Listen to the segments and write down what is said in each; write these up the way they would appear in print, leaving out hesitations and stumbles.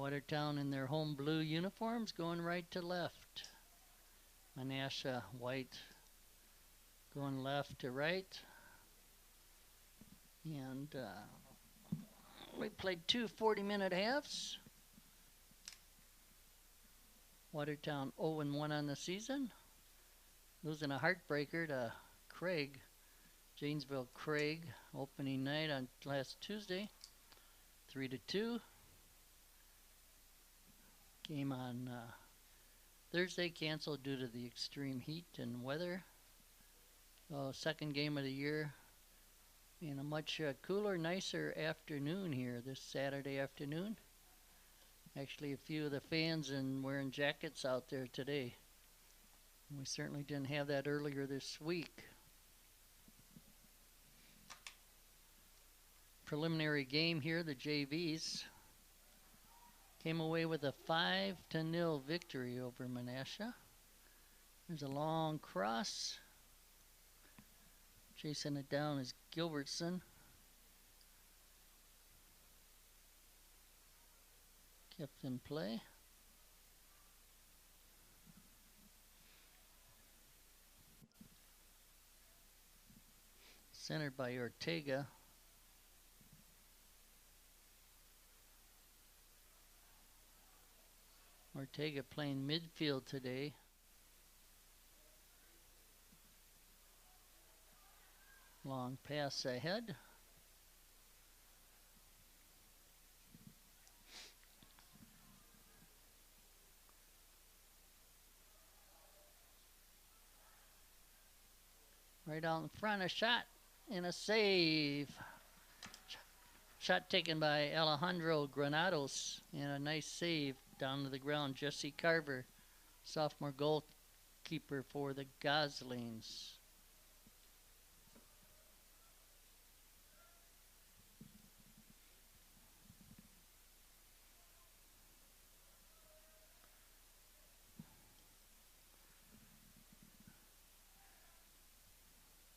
Watertown in their home blue uniforms going right to left. Menasha white going left to right. And we played two 40-minute halves. Watertown 0-1 on the season. Losing a heartbreaker to Craig, Janesville Craig, opening night on last Tuesday, 3-2. Game on Thursday canceled due to the extreme heat and weather. Second game of the year in a much cooler, nicer afternoon here this Saturday afternoon. Actually, a few of the fans and wearing jackets out there today. We certainly didn't have that earlier this week. Preliminary game here, the JVs came away with a 5-0 victory over Menasha. There's a long cross. Chasing it down is Gilbertson. Kept in play. Centered by Ortega. Ortega playing midfield today. Long pass ahead. Right out in front, a shot and a save. Shot taken by Alejandro Granados and a nice save down to the ground. Jesse Carver, sophomore goalkeeper for the Goslings.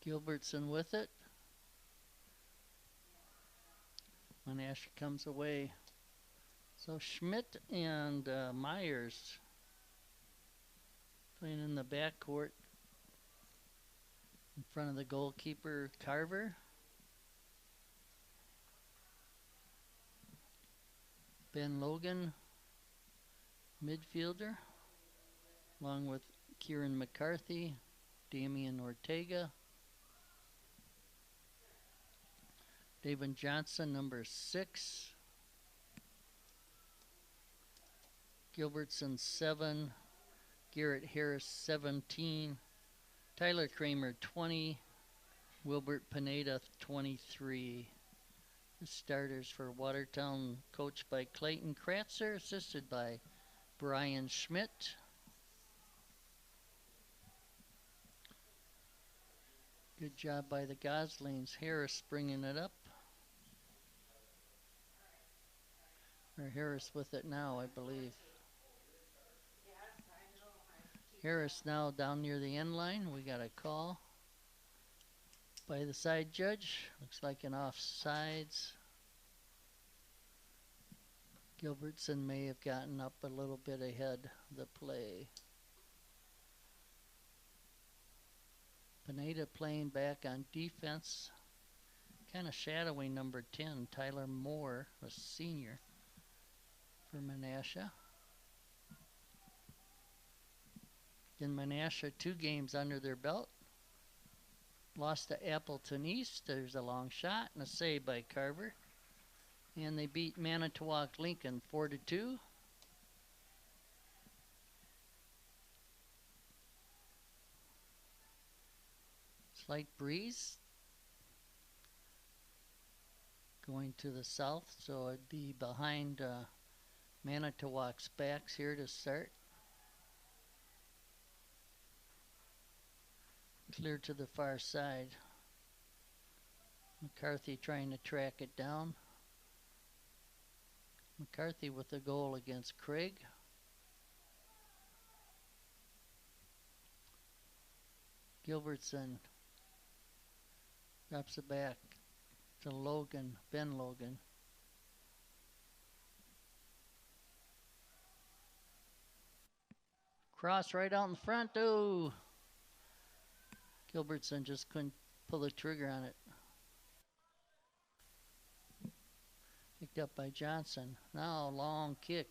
Gilbertson with it. Menasha comes away. So Schmidt and Myers playing in the backcourt in front of the goalkeeper Carver. Ben Logan, midfielder, along with Kieran McCarthy, Damian Ortega, David Johnson, number 6. Gilbertson, 7. Garrett Harris, 17. Tyler Kramer, 20. Wilbert Pineda, 23. The starters for Watertown, coached by Clayton Kratzer, assisted by Brian Schmidt. Good job by the Goslings. Harris bringing it up. Or Harris with it now, I believe. Harris now down near the end line. We got a call by the side judge. Looks like an offsides. Gilbertson may have gotten up a little bit ahead of the play. Pineda playing back on defense. Kind of shadowing number 10, Tyler Moore, a senior for Menasha. In Menasha, 2 games under their belt. Lost to Appleton East. There's a long shot and a save by Carver. And they beat Manitowoc Lincoln 4-2. Slight breeze going to the south, so it'd be behind Manitowoc's backs here to start. Clear to the far side. McCarthy trying to track it down. McCarthy with the goal against Craig. Gilbertson drops it back to Logan, Ben Logan. Cross right out in front. Oh, Gilbertson just couldn't pull the trigger on it. Picked up by Johnson. Now long kick.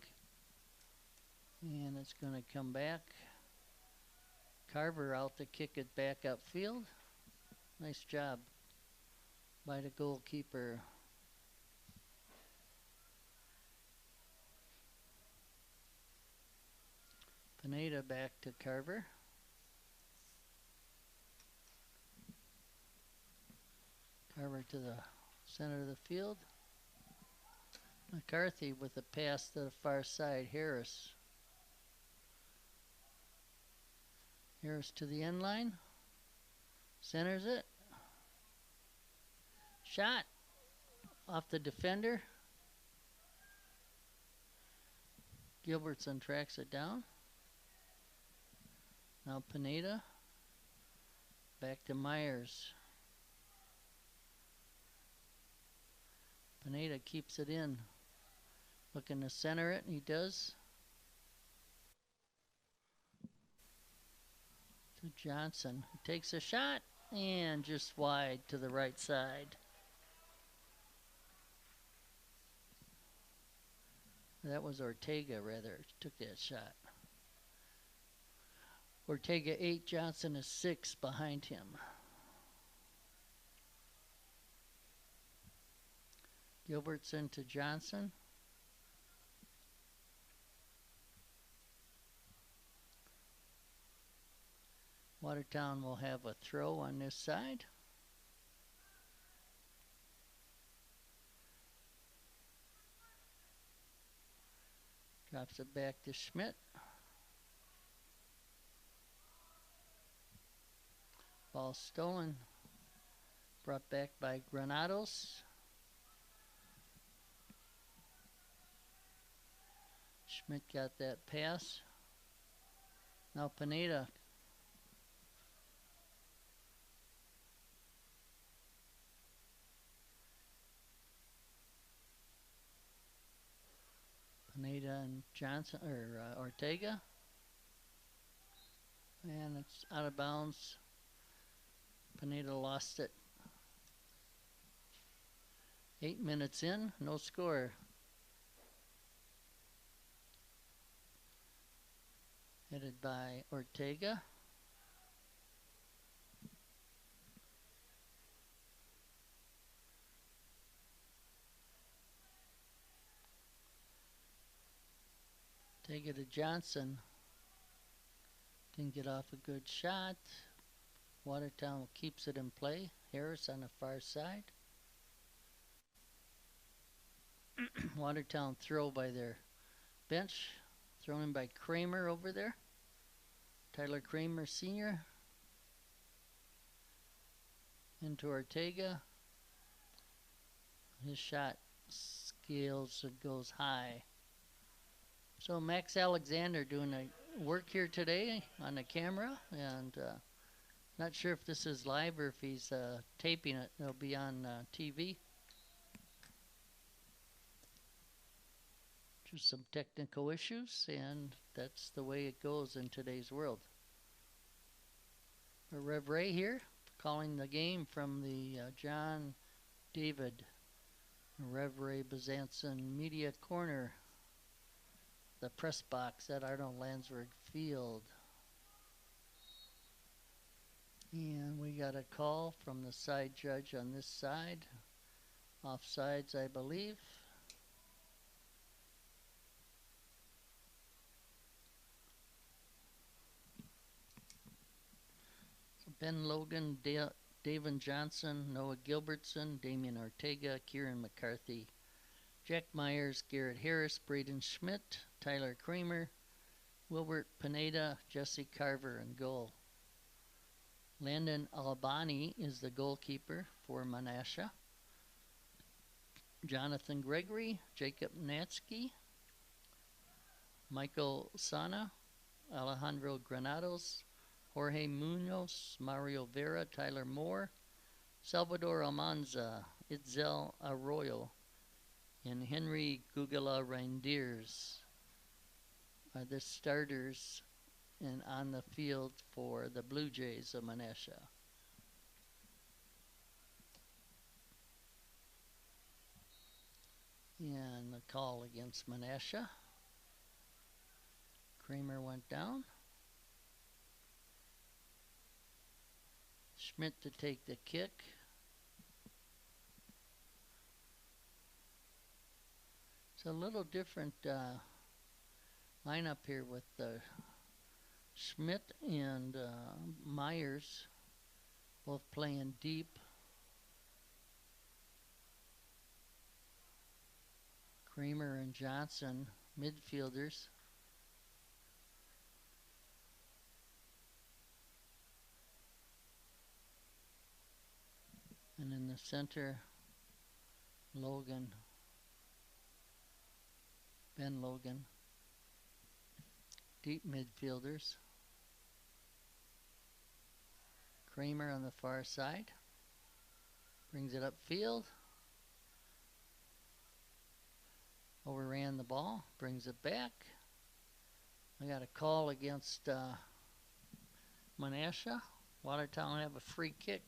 And it's going to come back. Carver out to kick it back upfield. Nice job by the goalkeeper. Pineda back to Carver. Carver to the center of the field. McCarthy with a pass to the far side. Harris. Harris to the end line. Centers it. Shot off the defender. Gilbertson tracks it down. Now Pineda. Back to Myers. Pineda keeps it in. Looking to center it, and he does. To Johnson. He takes a shot, and just wide to the right side. That was Ortega, rather, took that shot. Ortega 8, Johnson is 6 behind him. Gilbertson to Johnson. Watertown will have a throw on this side. Drops it back to Schmidt. Ball stolen. Brought back by Granados. Schmidt got that pass. Now Pineda. Pineda and Johnson, or Ortega. And it's out of bounds. Pineda lost it. 8 minutes in, no score. Headed by Ortega. Take it to Johnson. Didn't get off a good shot. Watertown keeps it in play. Harris on the far side. Watertown throw by their bench. Thrown in by Kramer over there. Tyler Kramer Sr. Into Ortega. His shot scales and goes high. So Max Alexander doing a work here today on the camera, and not sure if this is live or if he's taping it. It'll be on TV. Just some technical issues, and that's the way it goes in today's world. Rev Ray here, calling the game from the John David Rev Ray Bezanson Media Corner, the press box at Arnold Landsberg Field. And we got a call from the side judge on this side. Offsides, I believe. So Ben Logan, David Johnson, Noah Gilbertson, Damian Ortega, Kieran McCarthy, Jack Myers, Garrett Harris, Braden Schmidt, Tyler Kramer, Wilbert Pineda, Jesse Carver in goal. Landon Albani is the goalkeeper for Menasha. Jonathan Gregory, Jacob Natsky, Michael Sana, Alejandro Granados, Jorge Munoz, Mario Vera, Tyler Moore, Salvador Almanza, Itzel Arroyo, and Henry Gugula Reindeers are the starters and on the field for the Blue Jays of Menasha. And the call against Menasha. Kramer went down. Schmidt to take the kick. It's a little different lineup here with Schmidt and Myers both playing deep. Kramer and Johnson, midfielders. And in the center, Logan, Ben Logan, deep midfielders. Kramer on the far side, brings it upfield. Overran the ball, brings it back. I got a call against Menasha. Watertown have a free kick.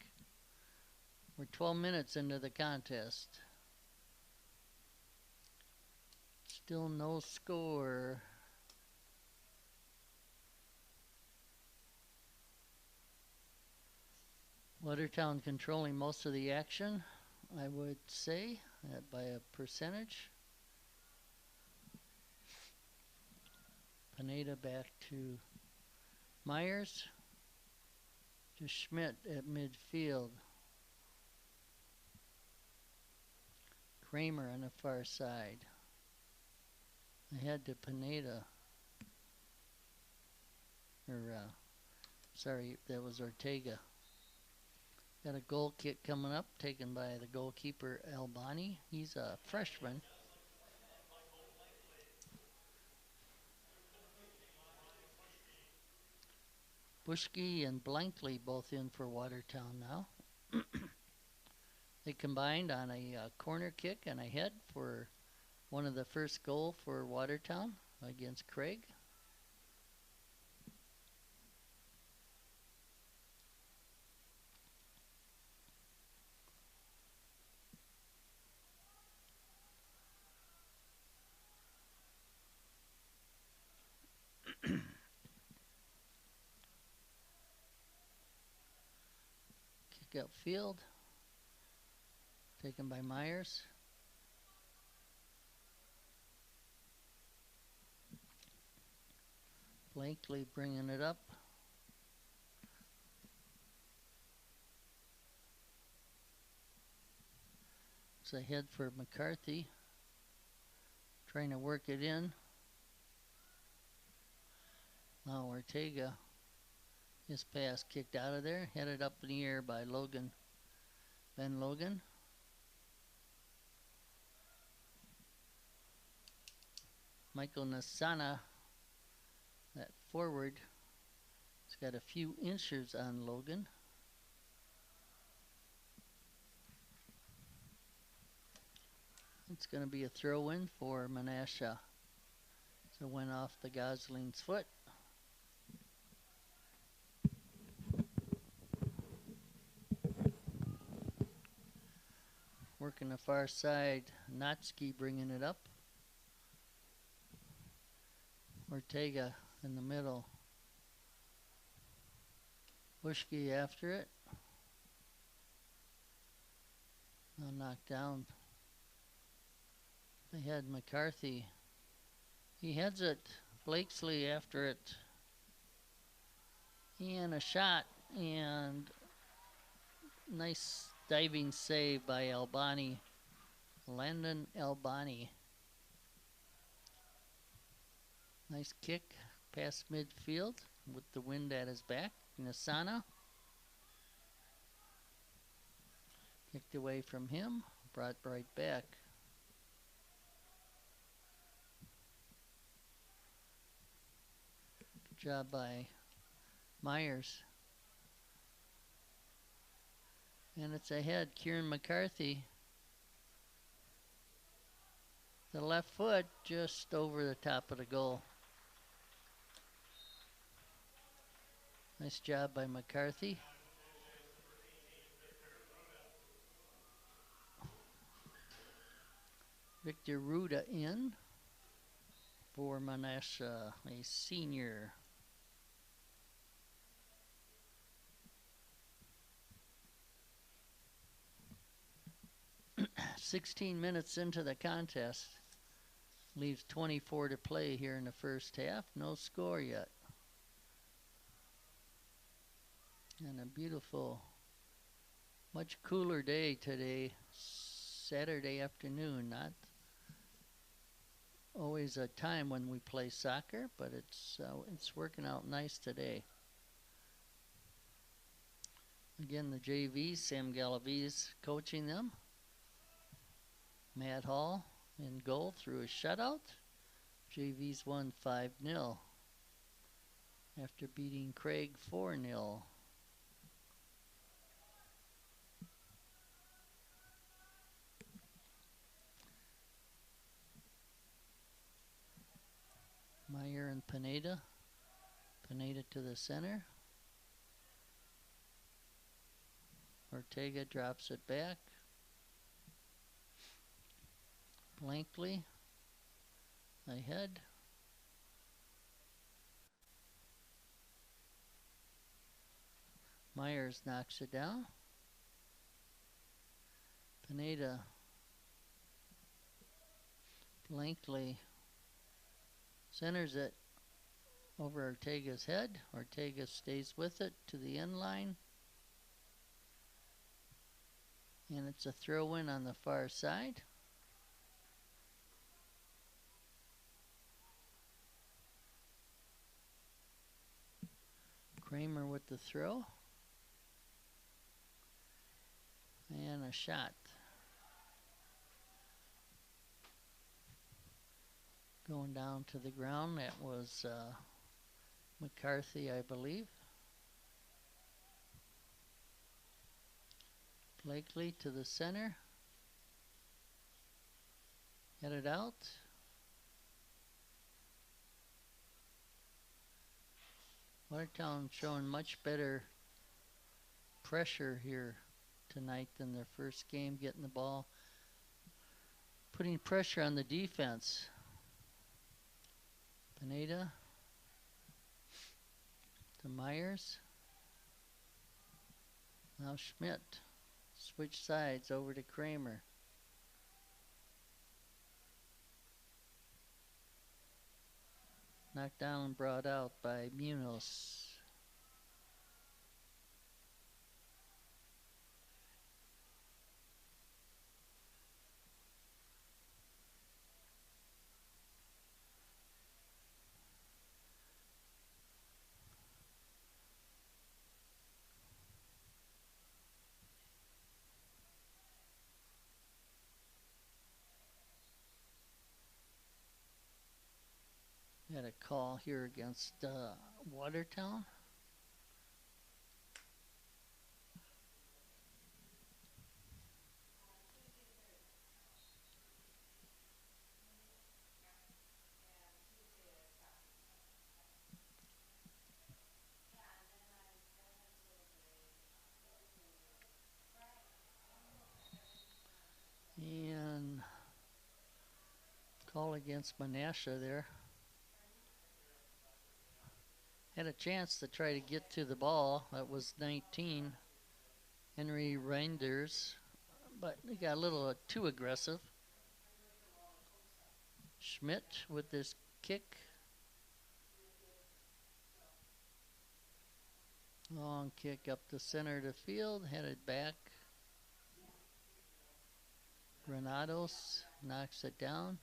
We're 12 minutes into the contest. Still no score. Watertown controlling most of the action, I would say, by a percentage. Pineda back to Myers. To Schmidt at midfield. Kramer on the far side. Ahead to Pineda. Sorry, that was Ortega. Got a goal kick coming up, taken by the goalkeeper Albani. He's a freshman. Bushke and Blankley both in for Watertown now. They combined on a corner kick and a head for one of the first goal for Watertown against Craig. Kick outfield. Taken by Myers. Blankley bringing it up. It's a head for McCarthy. Trying to work it in. Now Ortega. His pass kicked out of there. Headed up in the air by Logan. Ben Logan. Michael Nasana, that forward, he's got a few inches on Logan. It's going to be a throw-in for Menasha. So it went off the Gosling's foot. Working the far side, Notsky bringing it up. Ortega in the middle. Bushke after it. Now knocked down. They had McCarthy. He heads it. Blakesley after it. And a shot. And nice diving save by Albani. Landon Albani. Nice kick past midfield with the wind at his back. Nasana. Kicked away from him. Brought right back. Good job by Myers. And it's ahead. Kieran McCarthy. The left foot just over the top of the goal. Nice job by McCarthy. Victor Ruda in for Menasha, a senior. .16 minutes into the contest. Leaves 24 to play here in the first half. No score yet. And a beautiful, much cooler day today. Saturday afternoon. Not always a time when we play soccer, but it's working out nice today. Again, the JVs, Sam Galaviz coaching them. Matt Hall in goal through a shutout. JVs won 5-0 after beating Craig 4-0. Meyer and Pineda. Pineda to the center. Ortega drops it back. Blankley ahead. Myers knocks it down. Pineda. Blankley centers it over Ortega's head. Ortega stays with it to the end line. And it's a throw-in on the far side. Kramer with the throw. And a shot. Going down to the ground, that was McCarthy, I believe. Blakely to the center. Headed out. Watertown showing much better pressure here tonight than their first game, getting the ball, putting pressure on the defense. Pineda to Myers. Now Schmidt. Switch sides over to Kramer. Knocked down and brought out by Munoz. Had a call here against Watertown. And call against Menasha there. Had a chance to try to get to the ball. That was 19. Henry Reinders. But he got a little too aggressive. Schmidt with this kick. Long kick up the center of the field. Headed back. Granados knocks it down.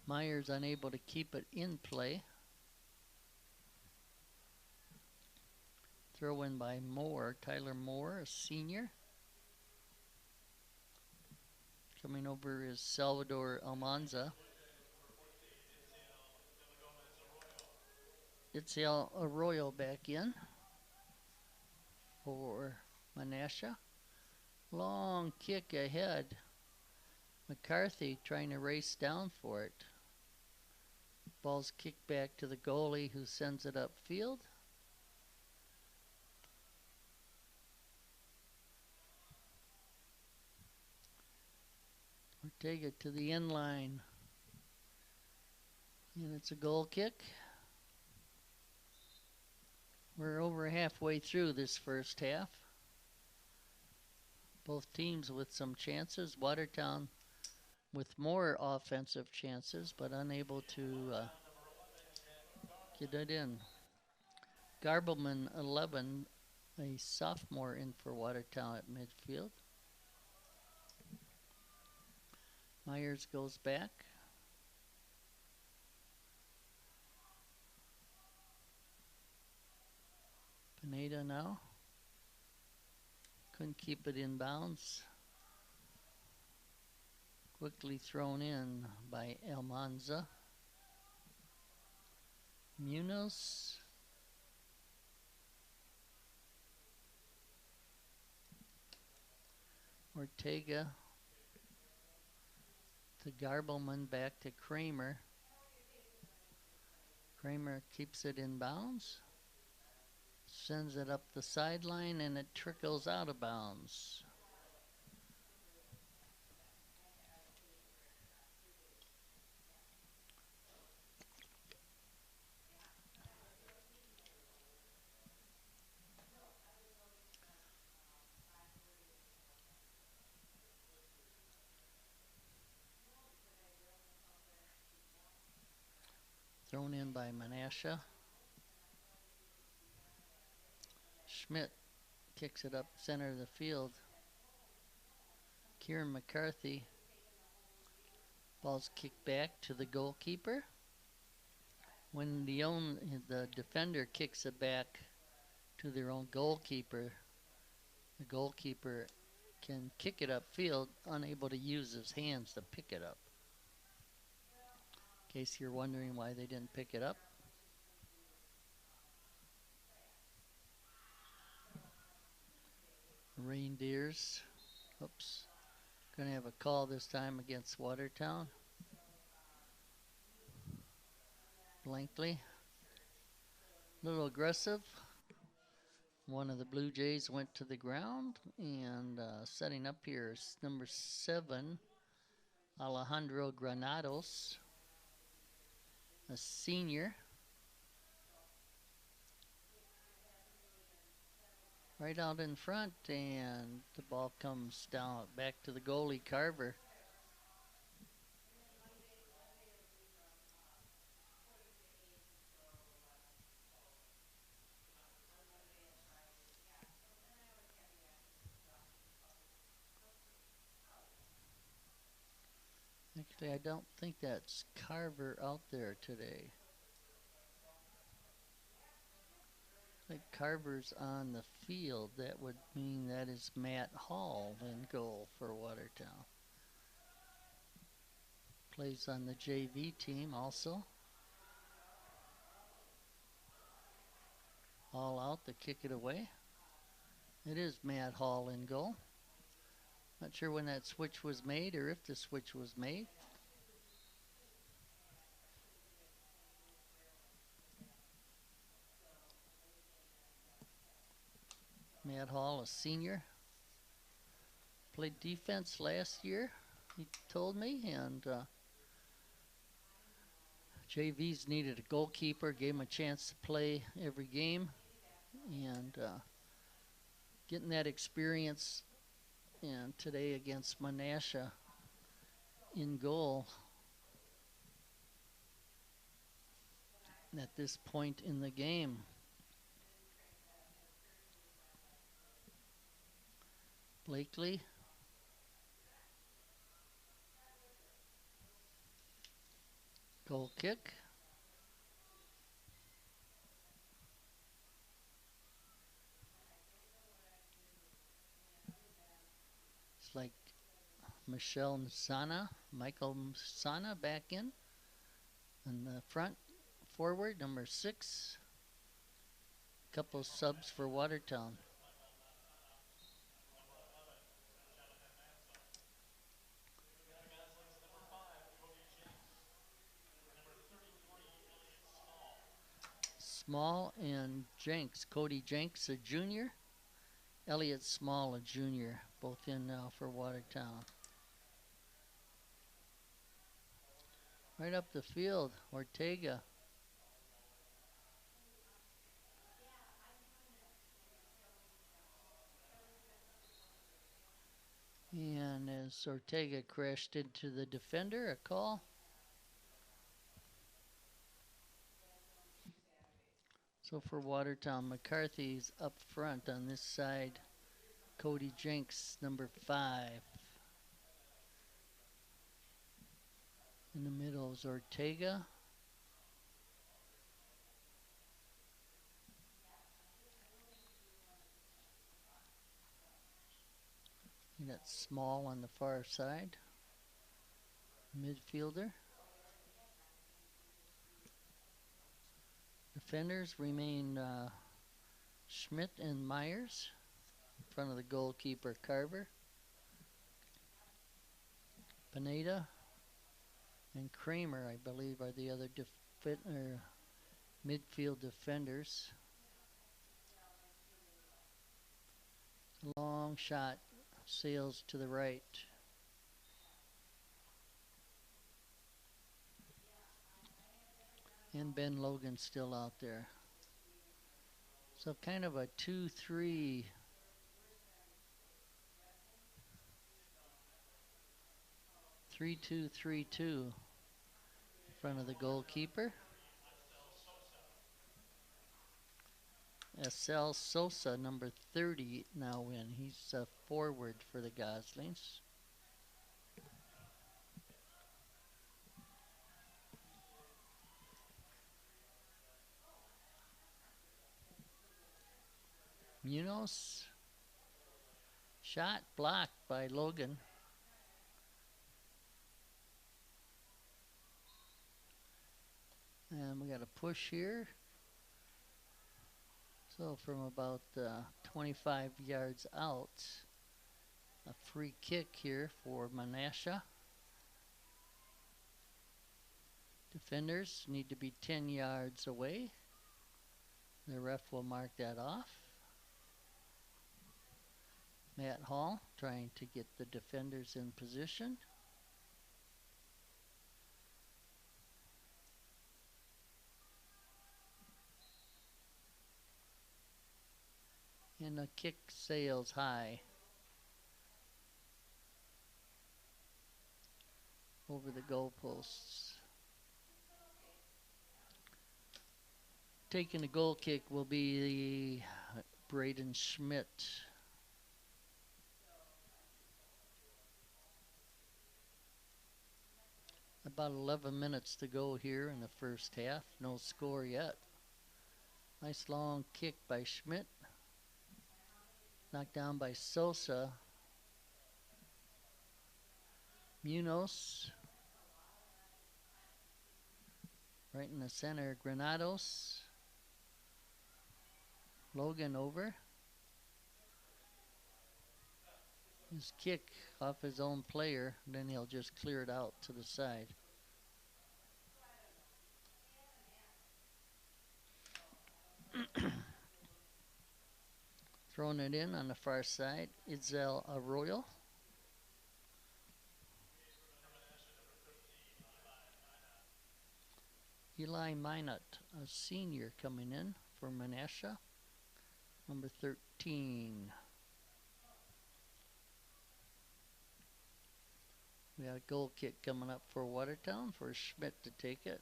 Myers unable to keep it in play. Throw in by Moore, Tyler Moore, a senior. Coming over is Salvador Almanza. Itziel Arroyo back in for Menasha. Long kick ahead. McCarthy trying to race down for it. Ball's kicked back to the goalie, who sends it upfield. Ortega to the end line. And it's a goal kick. We're over halfway through this first half. Both teams with some chances. Watertown with more offensive chances, but unable to get it in. Garbleman, 11, a sophomore, in for Watertown at midfield. Myers goes back. Pineda now. Couldn't keep it in bounds. Quickly thrown in by Almanza. Munoz. Ortega to Garbleman, back to Kramer. Kramer keeps it in bounds. Sends it up the sideline and it trickles out of bounds. Thrown in by Menasha. Schmidt kicks it up center of the field. Kieran McCarthy. Ball's kicked back to the goalkeeper. When the defender kicks it back to their own goalkeeper, the goalkeeper can kick it upfield, unable to use his hands to pick it up. In case you're wondering why they didn't pick it up. Reindeers. Oops. Going to have a call this time against Watertown. Blankley. A little aggressive. One of the Blue Jays went to the ground, and setting up here is number 7, Alejandro Granados, a senior. Right out in front, and the ball comes down back to the goalie, Carver. Actually, I don't think that's Carver out there today. Like Carver's on the field. That would mean that is Matt Hall in goal for Watertown. Plays on the JV team also. All out to kick it away. It is Matt Hall in goal. Not sure when that switch was made or if the switch was made. Matt Hall, a senior. Played defense last year, he told me, and JV's needed a goalkeeper, gave him a chance to play every game, and getting that experience, and today against Menasha in goal at this point in the game. Blakely. Goal kick. It's like Michael Nsana back in. And the front forward, number 6. Couple subs for Watertown. Small and Jenks. Cody Jenks, a junior. Elliott Small, a junior. Both in now for Watertown. Right up the field, Ortega. And as Ortega crashed into the defender, a call. So for Watertown, McCarthy's up front on this side. Cody Jenks, number 5. In the middle is Ortega. You got Small on the far side. Midfielder. Defenders remain Schmidt and Myers. In front of the goalkeeper, Carver. Pineda and Kramer, I believe, are the other midfield defenders. Long shot sails to the right. And Ben Logan still out there. So kind of a 2-3. 3-2-3-2 in front of the goalkeeper. Esel Sosa, number 30, now in. He's a forward for the Goslings. Munoz. Shot blocked by Logan. And we got a push here. So from about 25 yards out, a free kick here for Menasha. Defenders need to be 10 yards away. The ref will mark that off. Matt Hall trying to get the defenders in position. And the kick sails high over the goalposts. Taking the goal kick will be Braden Schmidt. About 11 minutes to go here in the first half. No score yet. Nice long kick by Schmidt. Knocked down by Sosa. Munoz. Right in the center, Granados. Logan over. His kick off his own player, then he'll just clear it out to the side. Throwing it in on the far side, Itzel Arroyo. Eli Minot, a senior, coming in for Menasha, number 13. We got a goal kick coming up for Watertown for Schmidt to take it.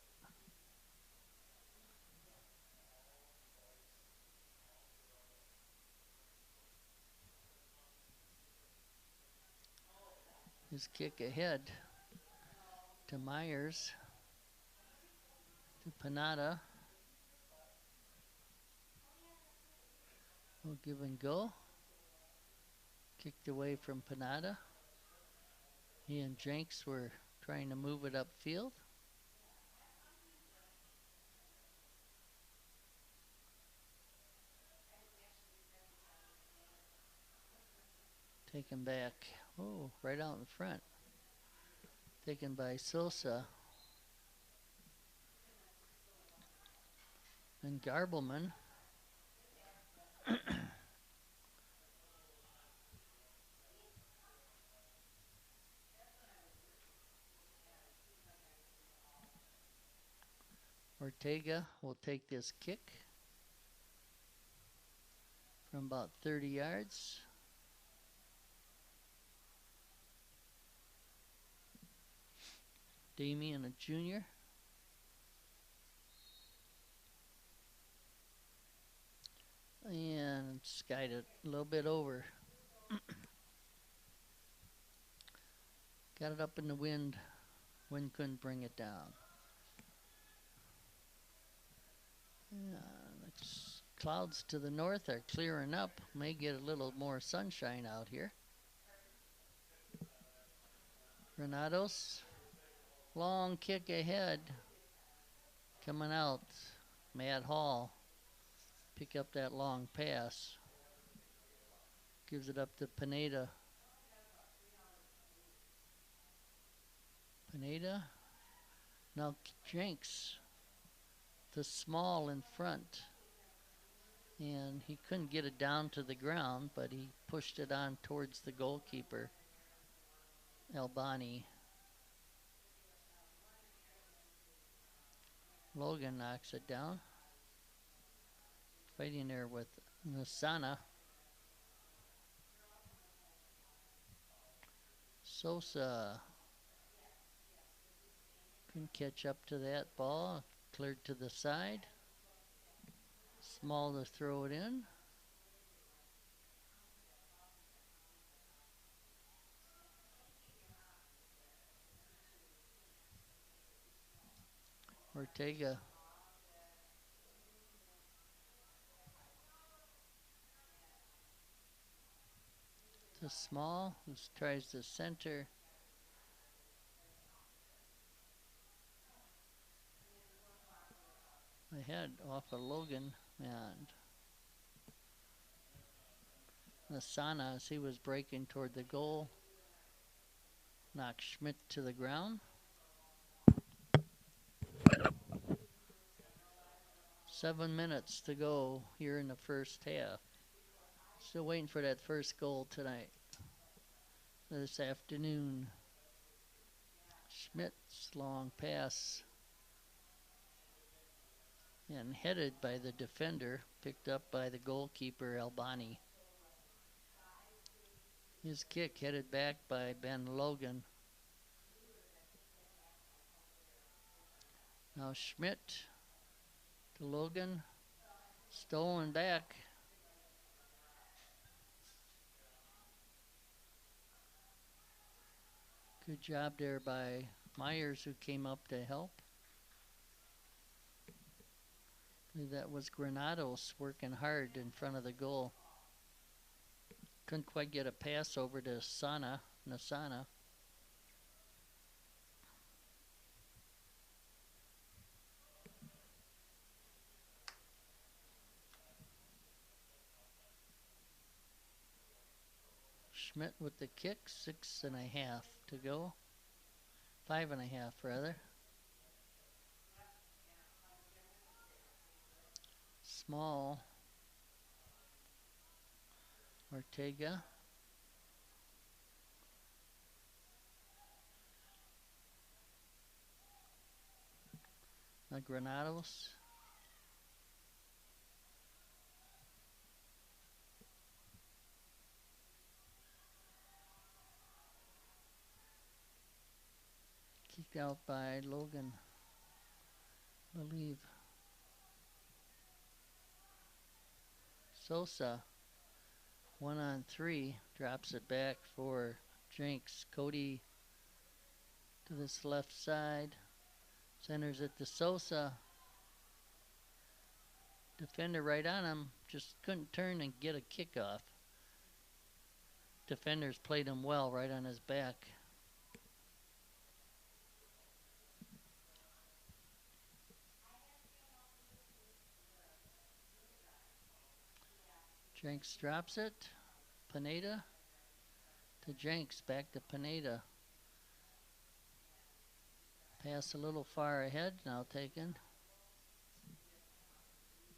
His kick ahead to Myers, to Pineda. We'll give and go. Kicked away from Pineda. He and Jenks were trying to move it upfield. Taken back. Oh, right out in front. Taken by Sosa. and Garbleman. Ortega will take this kick from about 30 yards. Damien, a junior. And skied it a little bit over. Got it up in the wind. Wind couldn't bring it down. The clouds to the north are clearing up. May get a little more sunshine out here. Granados, long kick ahead. Coming out, Matt Hall. Pick up that long pass. Gives it up to Pineda. Pineda. Now Jenks. The small in front. And he couldn't get it down to the ground, but he pushed it on towards the goalkeeper, Albani. Logan knocks it down. Fighting there with Nasana. Sosa couldn't catch up to that ball. Cleared to the side. Small to throw it in. Ortega. To Small, who tries to center. Ahead off of Logan, and Nasana, as he was breaking toward the goal, knocked Schmidt to the ground. 7 minutes to go here in the first half. Still waiting for that first goal tonight, this afternoon. Schmidt's long pass. And headed by the defender, picked up by the goalkeeper, Albani. His kick headed back by Ben Logan. Now Schmidt to Logan, stolen back. Good job there by Myers, who came up to help. That was Granados working hard in front of the goal. Couldn't quite get a pass over to Nasana. Schmidt with the kick, 6.5 to go. 5.5 rather. Small. Ortega. Granados. Kicked out by Logan, I believe. Sosa, 1-on-3, drops it back for Jenks. Cody to this left side, centers it to Sosa. Defender right on him, just couldn't turn and get a kickoff. Defenders played him well right on his back. Jenks drops it. Pineda to Jenks, back to Pineda. Pass a little far ahead, now taken.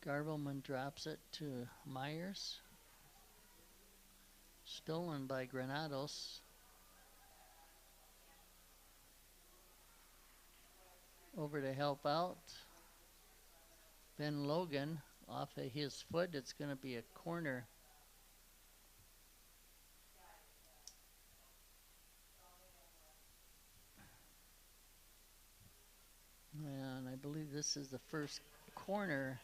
Garbleman drops it to Myers. Stolen by Granados. Over to help out. Ben Logan off of his foot. It's going to be a corner. And I believe this is the first corner.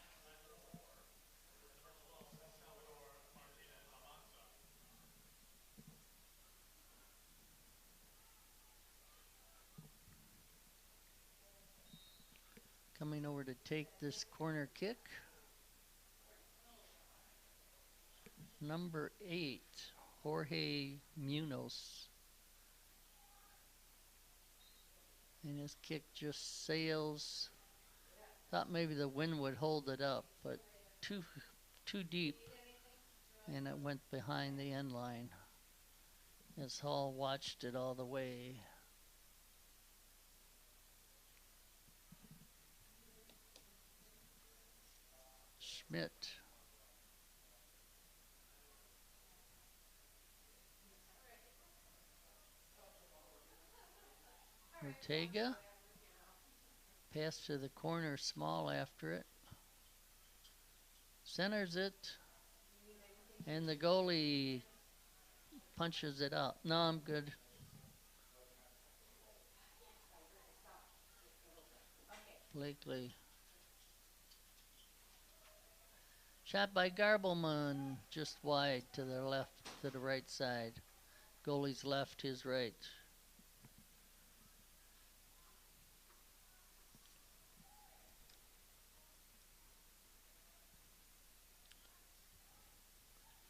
Coming over to take this corner kick. Number 8, Jorge Munoz. And his kick just sails. Thought maybe the wind would hold it up, but too deep. And it went behind the end line. As Hall watched it all the way. Schmidt. Ortega. Pass to the corner, Small after it. Centers it. And the goalie punches it out. No, I'm good. Blakely. Shot by Garbleman, just wide to the left, to the right side. Goalie's left, his right.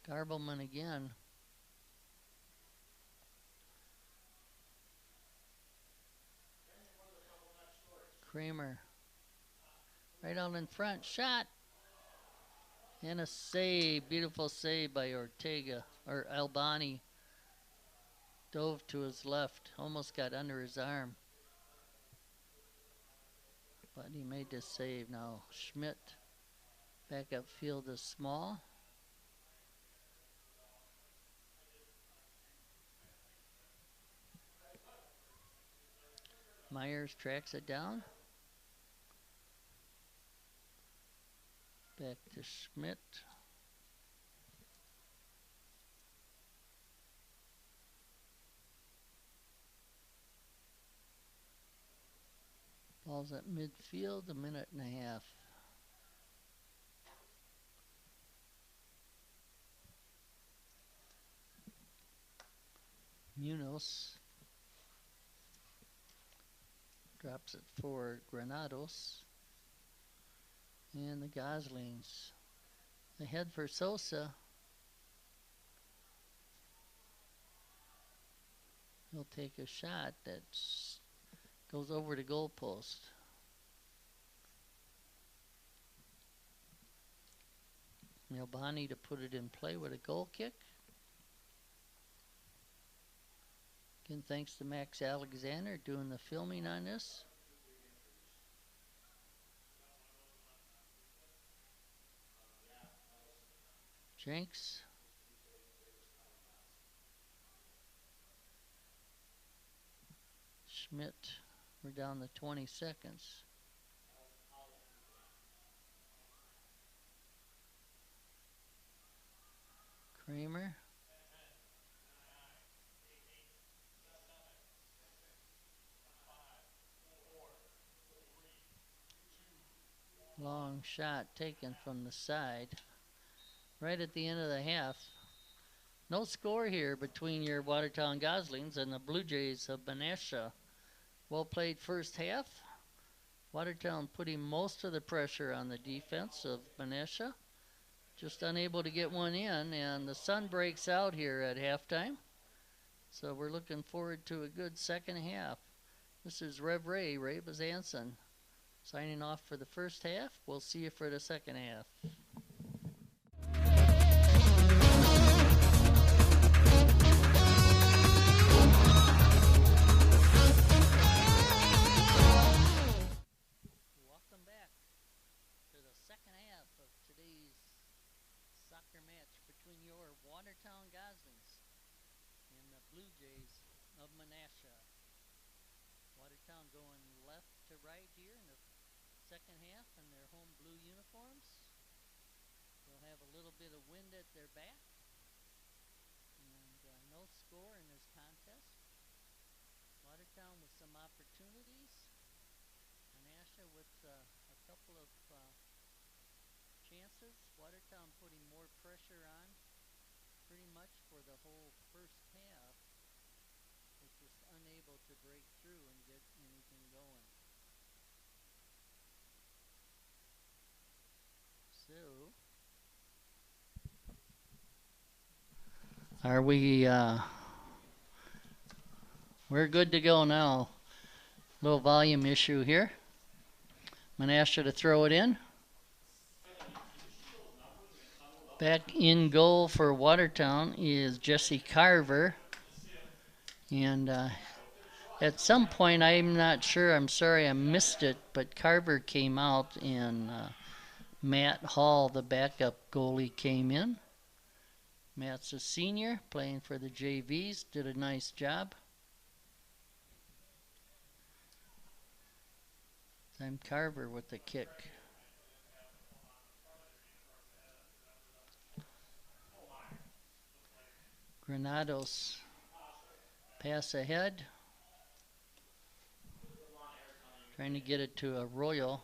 Garbleman again. Kramer. Right out in front. Shot. And a save. Beautiful save by Ortega. Or Albani. Dove to his left. Almost got under his arm. But he made this save now. Schmidt. Back up field is Small. Myers tracks it down. Back to Schmidt. Ball's at midfield, a minute and a half. Munoz drops it for Granados. And the Goslings. They head for Sosa. He'll take a shot that goes over the goalpost. Albani to put it in play with a goal kick. Again, thanks to Max Alexander doing the filming on this. Jenks. Schmidt. We're down to 20 seconds. Kramer. Long shot taken from the side. Right at the end of the half. No score here between your Watertown Goslings and the Blue Jays of Menasha. Well played first half. Watertown putting most of the pressure on the defense of Menasha. Just unable to get one in, and the sun breaks out here at halftime. So we're looking forward to a good second half. This is Ray Bezanson, signing off for the first half. We'll see you for the second half. Welcome back to the second half of ride here in the second half in their home blue uniforms. They'll have a little bit of wind at their back. And no score in this contest. Watertown with some opportunities. Menasha with a couple of chances. Watertown putting more pressure on pretty much for the whole first half, but just unable to break through and get anything going. So, are we, we're good to go now. Little volume issue here. Menasha to throw it in. Back in goal for Watertown is Jesse Carver. And at some point, I'm not sure, I'm sorry I missed it, but Carver came out and Matt Hall, the backup goalie, came in. Matt's a senior, playing for the JVs, did a nice job. Then Carver with the kick. Granados pass ahead. Trying to get it to Arroyo.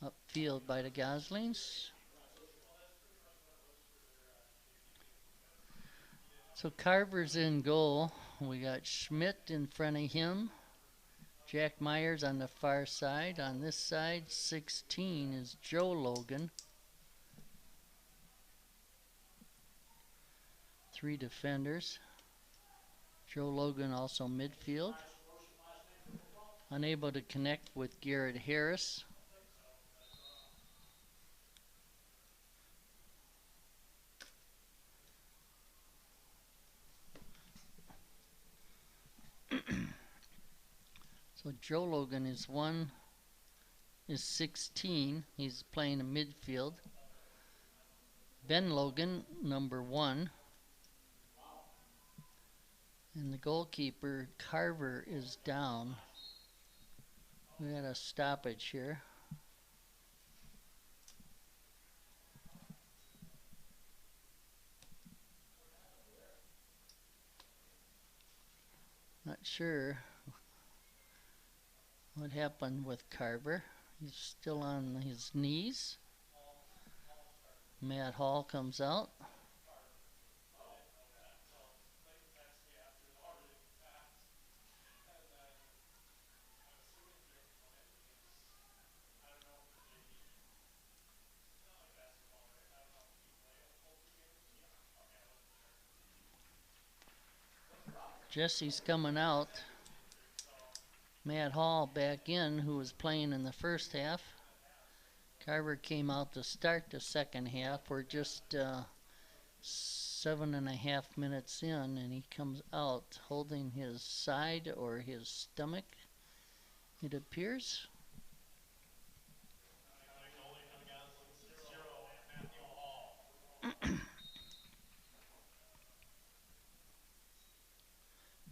Upfield by the Goslings. So Carver's in goal. We got Schmidt in front of him. Jack Myers on the far side. On this side, 16 is Joe Logan. 3 defenders. Joe Logan also midfield. Unable to connect with Garrett Harris. So Joe Logan is 16. He's playing in midfield. Ben Logan, number 1. And the goalkeeper, Carver, is down. We got a stoppage here. Not sure what happened with Carver. He's still on his knees. Matt Hall comes out. Jesse's coming out. Matt Hall back in, who was playing in the first half. Carver came out to start the second half. We're just 7.5 minutes in, and he comes out holding his side or his stomach, it appears.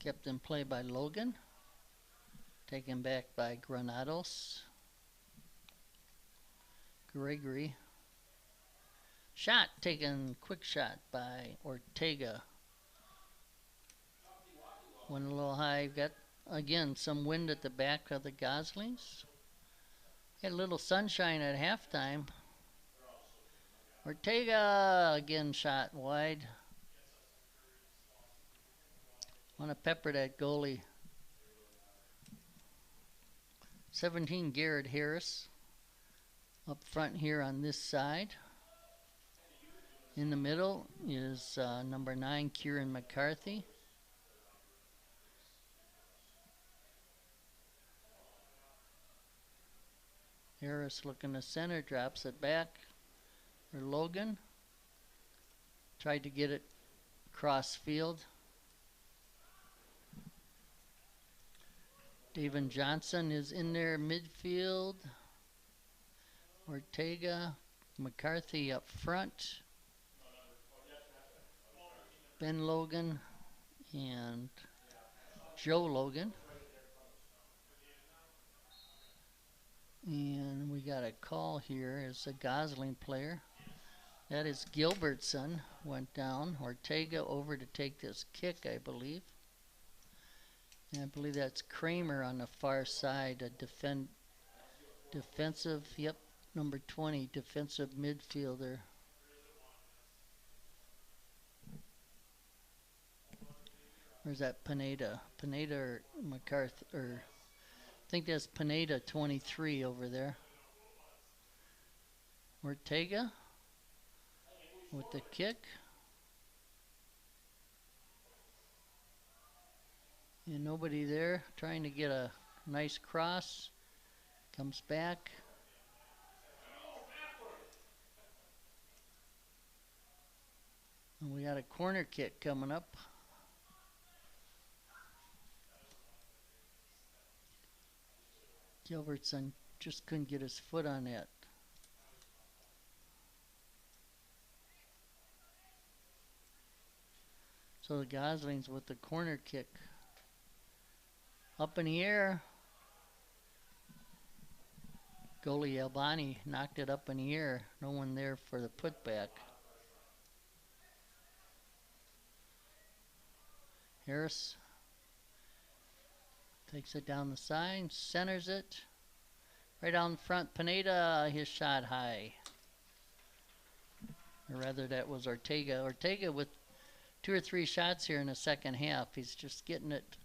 Kept in play by Logan. Taken back by Granados. Gregory. Shot taken, quick shot by Ortega. Went a little high. Got, again, some wind at the back of the Goslings. Had a little sunshine at halftime. Ortega again shot wide. Want to pepper that goalie. 17, Garrett Harris. Up front here on this side. In the middle is number 9, Kieran McCarthy. Harris looking to center, drops it back for Logan. Tried to get it cross field. David Johnson is in there midfield. Ortega, McCarthy up front. Ben Logan and Joe Logan. And we got a call here as a Gosling player. That is Gilbertson went down. Ortega over to take this kick, I believe. And I believe that's Kramer on the far side, a defensive, yep, number 20, defensive midfielder. Where's that Pineda? Pineda or McCarthy, or I think that's Pineda 23 over there. Ortega with the kick. And nobody there, trying to get a nice cross. Comes back. And we got a corner kick coming up. Gilbertson just couldn't get his foot on that. So the Goslings with the corner kick. Up in the air. Goalie Albani knocked it up in the air. No one there for the putback. Harris takes it down the side, centers it. Right out in front, Pineda, his shot high. Or rather, that was Ortega. Ortega with 2 or 3 shots here in the second half. He's just getting it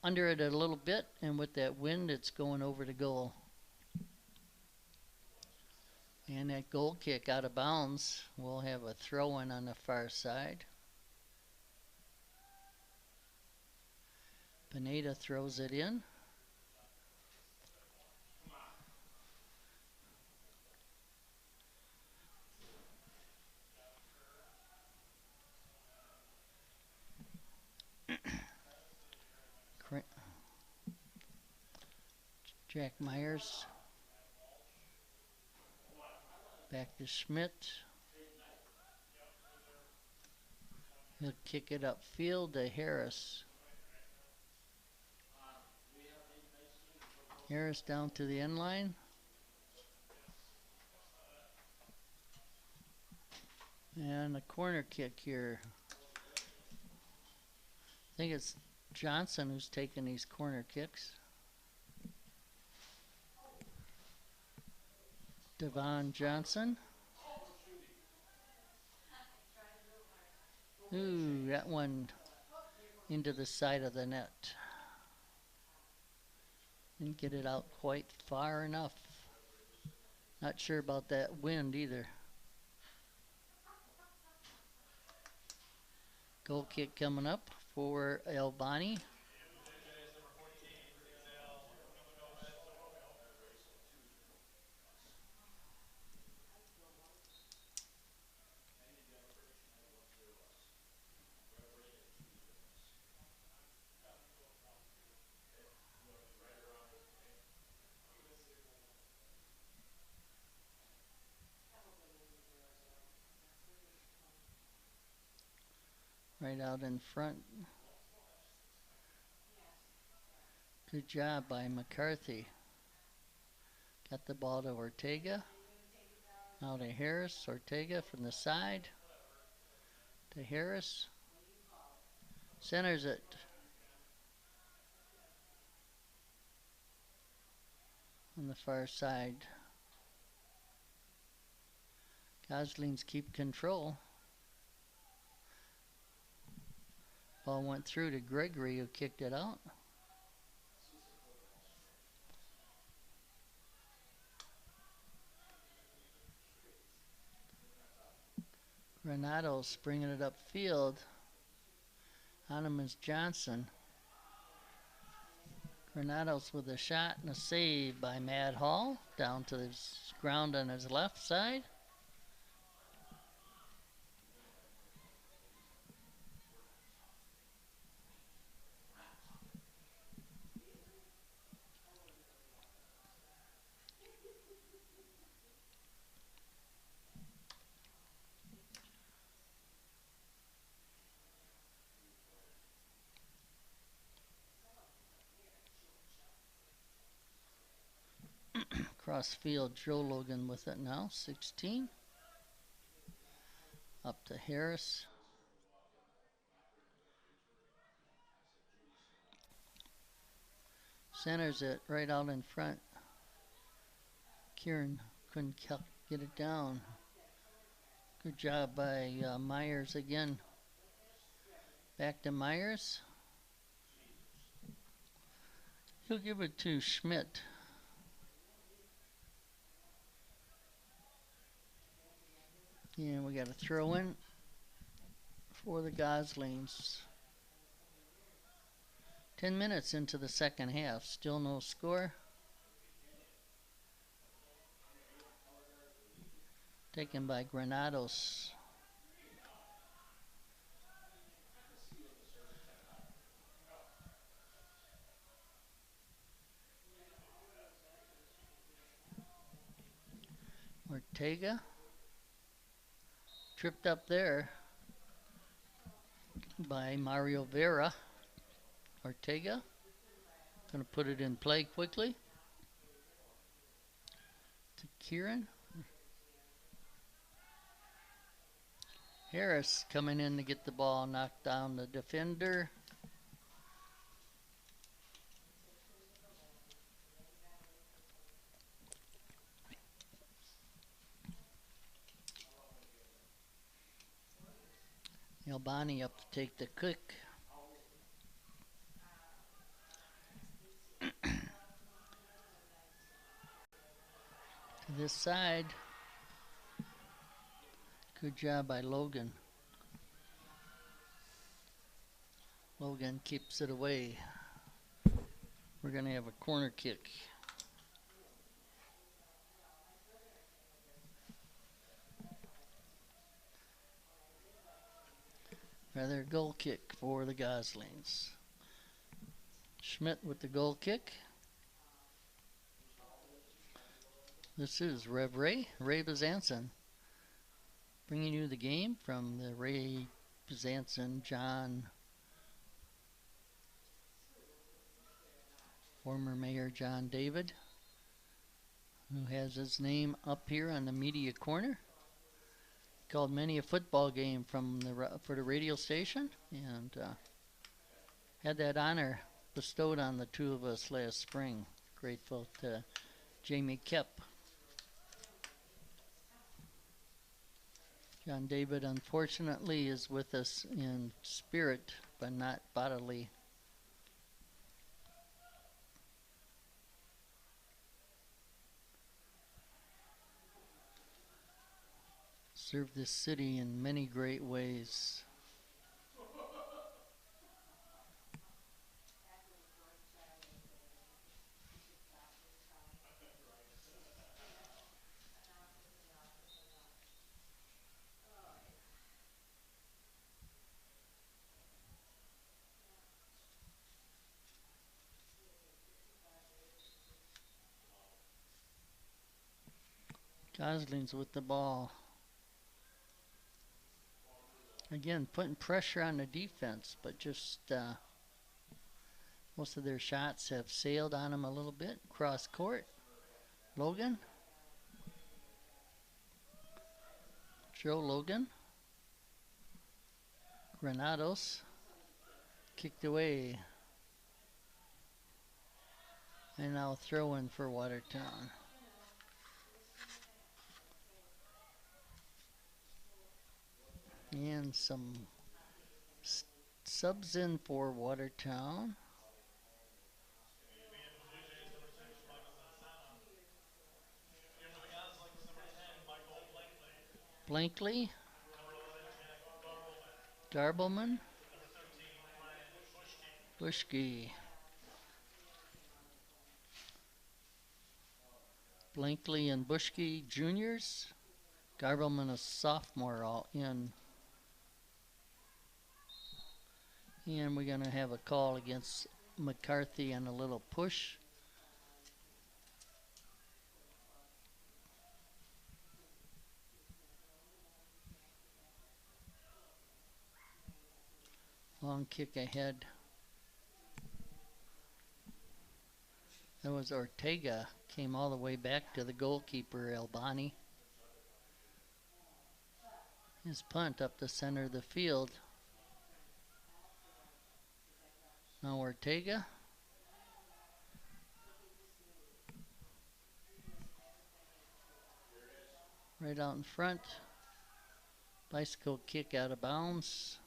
under it a little bit, and with that wind, it's going over the goal. And that goal kick out of bounds, we'll have a throw-in on the far side. Pineda throws it in. Jack Myers. Back to Schmidt. He'll kick it upfield to Harris. Harris down to the end line. And a corner kick here. I think it's Johnson who's taking these corner kicks. Devon Johnson. Ooh, that one into the side of the net. Didn't get it out quite far enough. Not sure about that wind either. Goal kick coming up for Albani. Right out in front. Good job by McCarthy. Got the ball to Ortega. Now to Harris. Ortega from the side. To Harris. Centers it. On the far side. Goslings keep control. Ball went through to Gregory, who kicked it out. Granado's bringing it upfield. On him is Johnson. Granado's with a shot and a save by Matt Hall. Down to the ground on his left side. Cross field, Joe Logan with it now, 16. Up to Harris. Centers it right out in front. Kieran couldn't get it down. Good job by Myers again. Back to Myers. He'll give it to Schmidt. And we got a throw in for the Goslings. 10 minutes into the second half, still no score. Taken by Granados. Ortega. Tripped up there by Mario Vera. Ortega. Going to put it in play quickly. To Kieran. Harris coming in to get the ball, knocked down the defender. Albani up to take the kick. To this side. Good job by Logan. Logan keeps it away. We're going to have a corner kick. Rather goal kick for the Goslings. Schmidt with the goal kick. This is Ray Bezanson, bringing you the game from the Ray Bezanson John, former Mayor John David, who has his name up here on the media corner. Called many a football game for the radio station, and had that honor bestowed on the two of us last spring. Grateful to Jamie Kep. John David, unfortunately, is with us in spirit, but not bodily. Served this city in many great ways. Goslings with the ball. Again, putting pressure on the defense, but just most of their shots have sailed on them a little bit. Cross court. Logan. Joe Logan. Granados. Kicked away. And now throw in for Watertown. And some subs in for Watertown. Blankley. Garbleman. Bushke. Blankley and Bushke juniors. Garbleman a sophomore all in. And we're going to have a call against McCarthy and a little push. Long kick ahead That was Ortega. Came all the way back to the goalkeeper, Albani. His punt up the center of the field. Now Ortega. Right out in front. Bicycle kick out of bounds.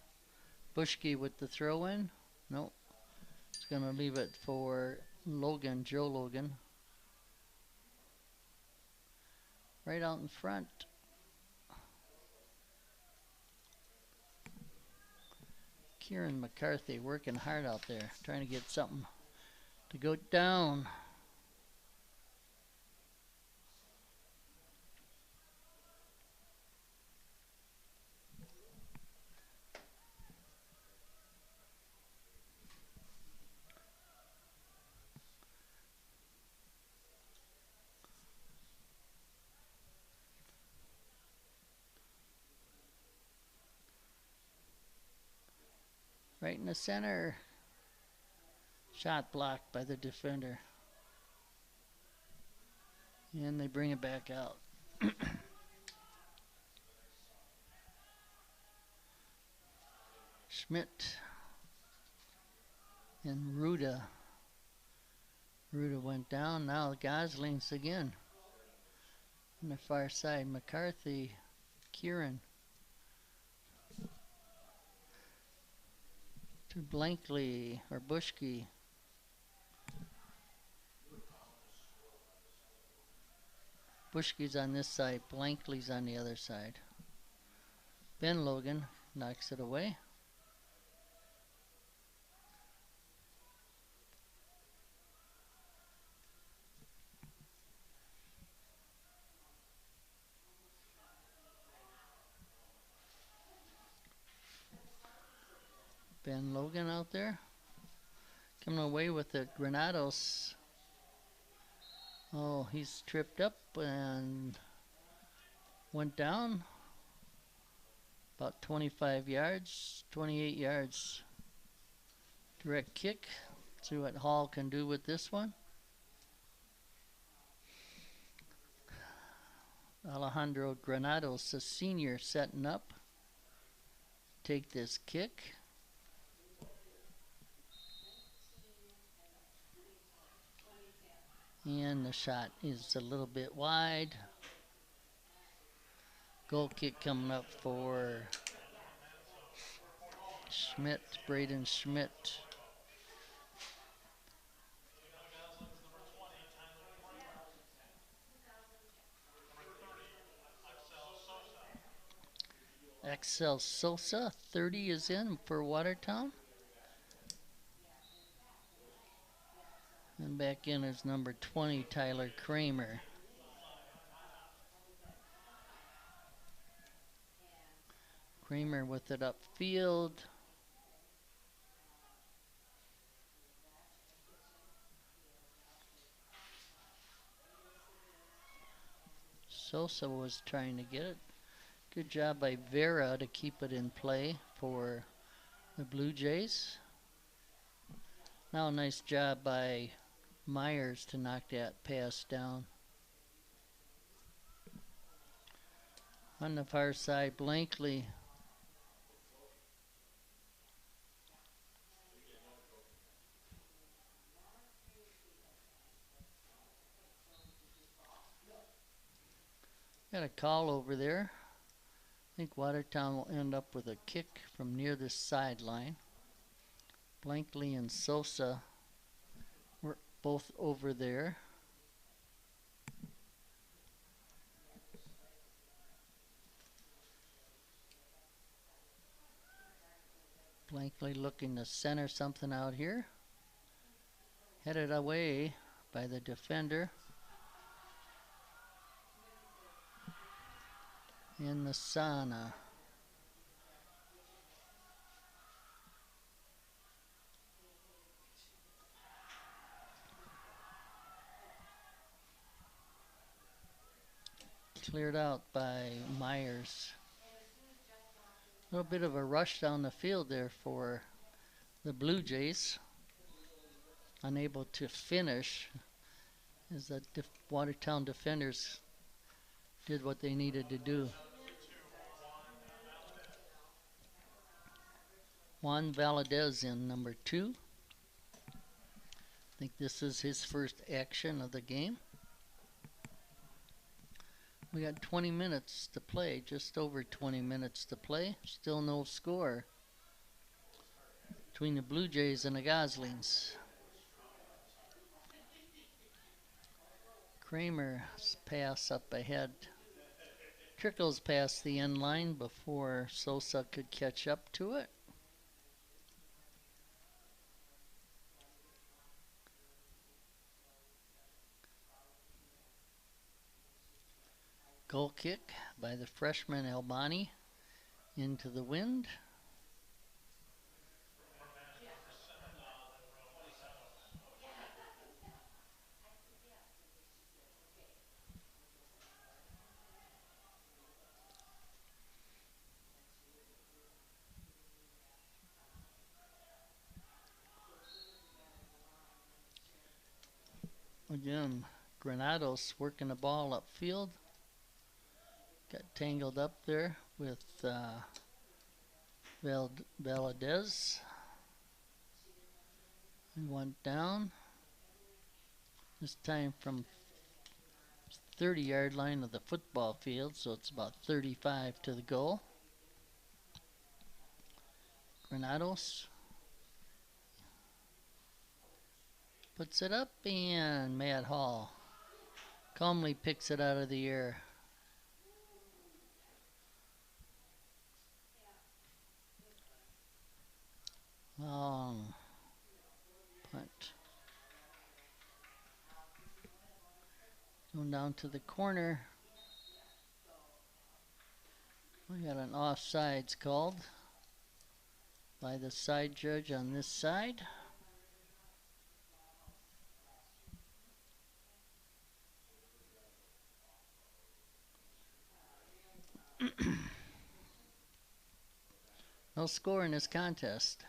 Bushke with the throw in. Nope. It's going to leave it for Logan, Joe Logan. Right out in front. Kieran McCarthy working hard out there, trying to get something to go down. Right in the center. Shot blocked by the defender. And they bring it back out. Schmidt and Ruda. Ruda went down. Now Gosling's again. On the far side, McCarthy, Kieran. To Blankley or Bushke. Bushke's on this side, Blankley's on the other side. Ben Logan knocks it away. Ben Logan out there. Coming away with it. Granados. Oh, he's tripped up and went down. About 25 yards, 28 yards. Direct kick. See what Hall can do with this one. Alejandro Granados, a senior, setting up. Take this kick. And the shot is a little bit wide. Goal kick coming up for Schmidt, Braden Schmidt. Axel Sosa, 30 is in for Watertown. And back in is number 20, Tyler Kramer. Kramer with it upfield. Sosa was trying to get it. Good job by Vera to keep it in play for the Blue Jays. Now a nice job by Myers to knock that pass down. On the far side, Blankley. Got a call over there. I think Watertown will end up with a kick from near the sideline. Blankley and Sosa were both over there. Blankley looking to center something out here. Headed away by the defender. In the sauna. Cleared out by Myers. A little bit of a rush down the field there for the Blue Jays. Unable to finish. as the Watertown defenders did what they needed to do. Juan Valadez in number 2. I think this is his first action of the game. We got 20 minutes to play, just over 20 minutes to play. Still no score between the Blue Jays and the Goslings. Kramer's pass up ahead trickles past the end line before Sosa could catch up to it. Goal kick by the freshman Albani into the wind. Again, Granados working the ball upfield. Got tangled up there with Valadez. He went down. This time from 30-yard line of the football field, so it's about 35 to the goal. Granados puts it up, and Matt Hall calmly picks it out of the air. Long punt. Going down to the corner. We got an offsides called by the side judge on this side. No score in this contest.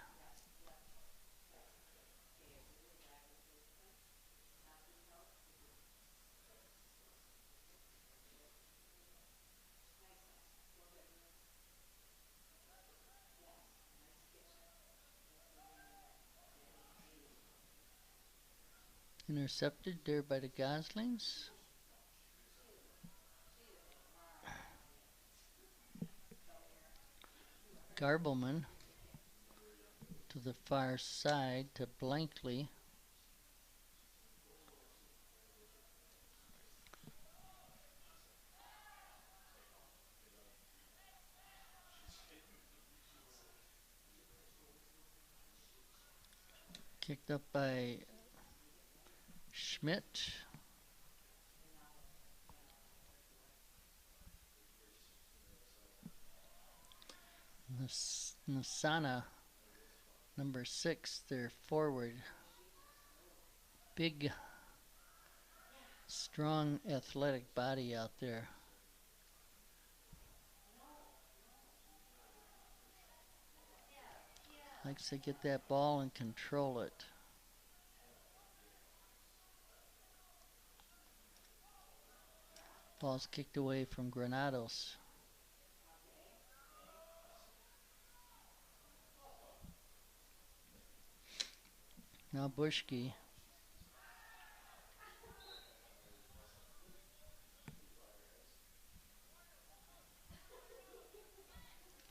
Intercepted there by the Goslings. Garbleman to the far side to Blankley. Kicked up by Schmidt. Nasana, number 6, their forward. Big, strong, athletic body out there. Likes to get that ball and control it. Ball's kicked away from Granados. Now Bushke.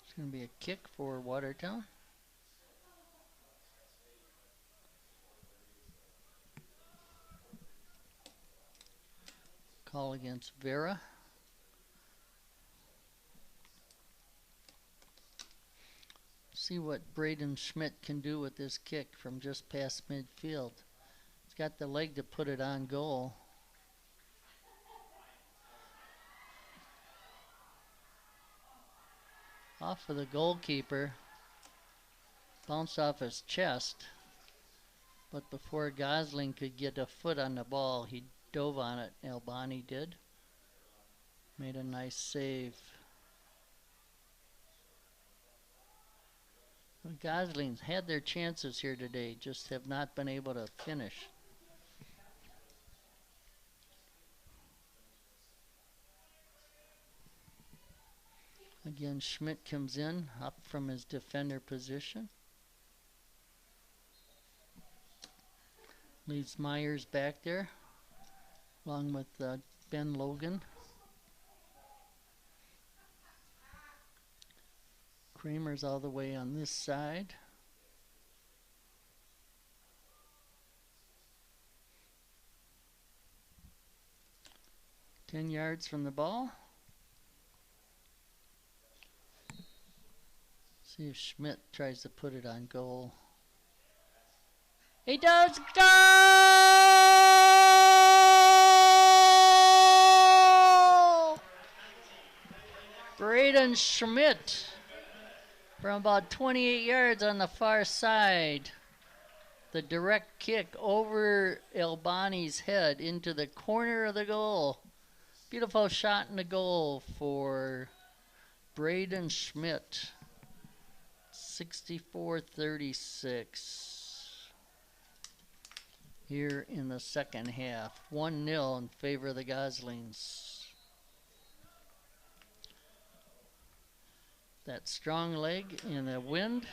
It's going to be a kick for Watertown. Call against Vera. See what Braden Schmidt can do with this kick from just past midfield. He's got the leg to put it on goal. Off of the goalkeeper. Bounced off his chest. But before Gosling could get a foot on the ball, he dove on it. Albani did. Made a nice save. The Goslings had their chances here today, just have not been able to finish. Again, Schmidt comes in up from his defender position. Leaves Myers back there along with Ben Logan. Kramer's all the way on this side. "10 yards from the ball." See if Schmidt tries to put it on goal. He does! Goal! Braden Schmidt from about 28 yards on the far side. The direct kick over Albani's head into the corner of the goal. Beautiful shot in the goal for Braden Schmidt. 64-36. Here in the second half. 1-0 in favor of the Goslings. That strong leg in the wind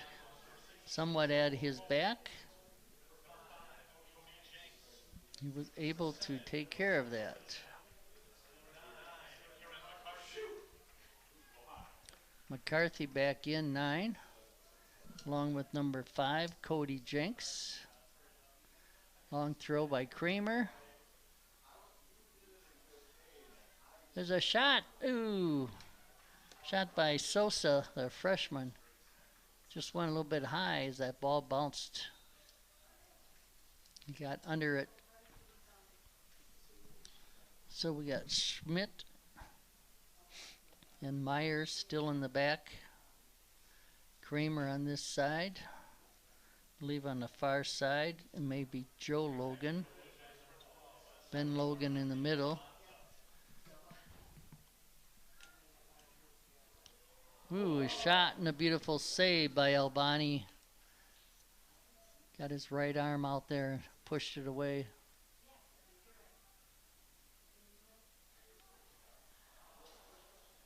somewhat at his back. He was able to take care of that. McCarthy back in 9, along with number 5, Cody Jenks. Long throw by Kramer. There's a shot. Ooh. Shot by Sosa, the freshman. Just went a little bit high as that ball bounced. He got under it. So we got Schmidt and Myers still in the back. Kramer on this side. I believe on the far side it may be Joe Logan. Ben Logan in the middle. Ooh, a shot and a beautiful save by Albani. Got his right arm out there, pushed it away.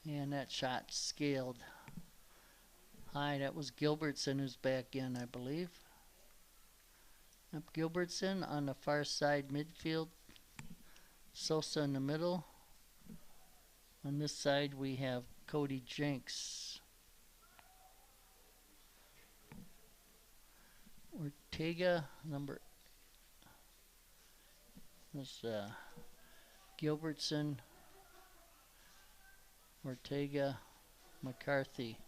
And that shot scaled high. That was Gilbertson who's back in, I believe. Up Gilbertson on the far side midfield. Sosa in the middle. On this side we have Cody Jenks. Ortega, Gilbertson, Ortega, McCarthy.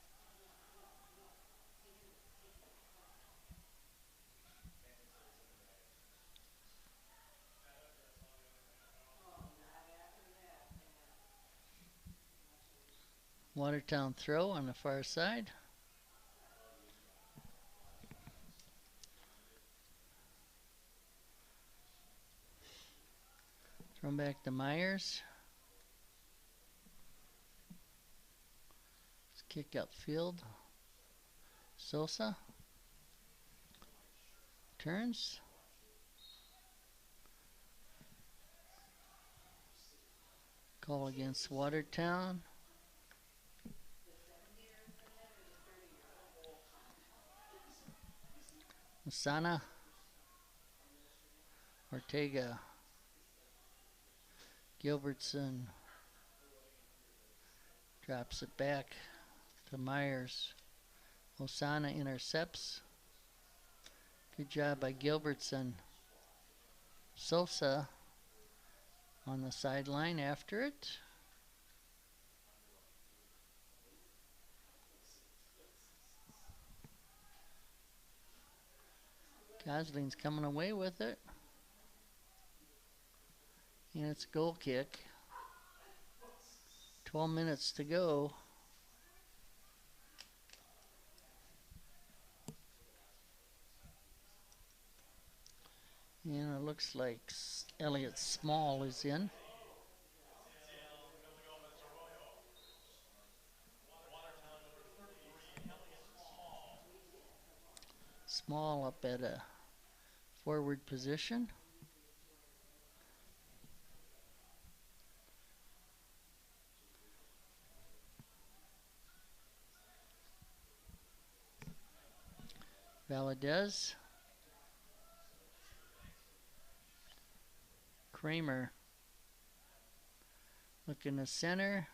Watertown throw on the far side. Throw back to Myers. Let's kick upfield. Sosa. Turns. Call against Watertown. Masana. Ortega. Gilbertson drops it back to Myers. Osana intercepts. Good job by Gilbertson. Sosa on the sideline after it. Gosling's coming away with it. And it's a goal kick. 12 minutes to go. And it looks like Elliot Small is in. Small up at a forward position. Valadez. Kramer. Looking to center.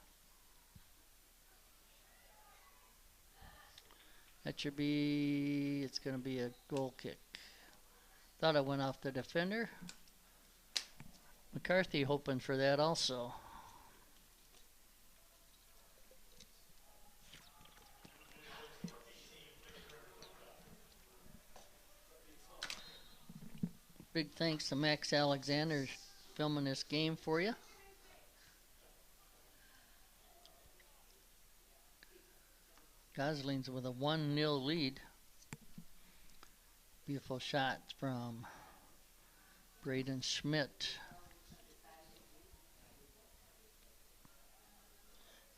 That should be, it's going to be a goal kick. Thought it went off the defender. McCarthy hoping for that also. Big thanks to Max Alexander filming this game for you. Gosling's with a 1-0 lead. Beautiful shot from Braden Schmidt.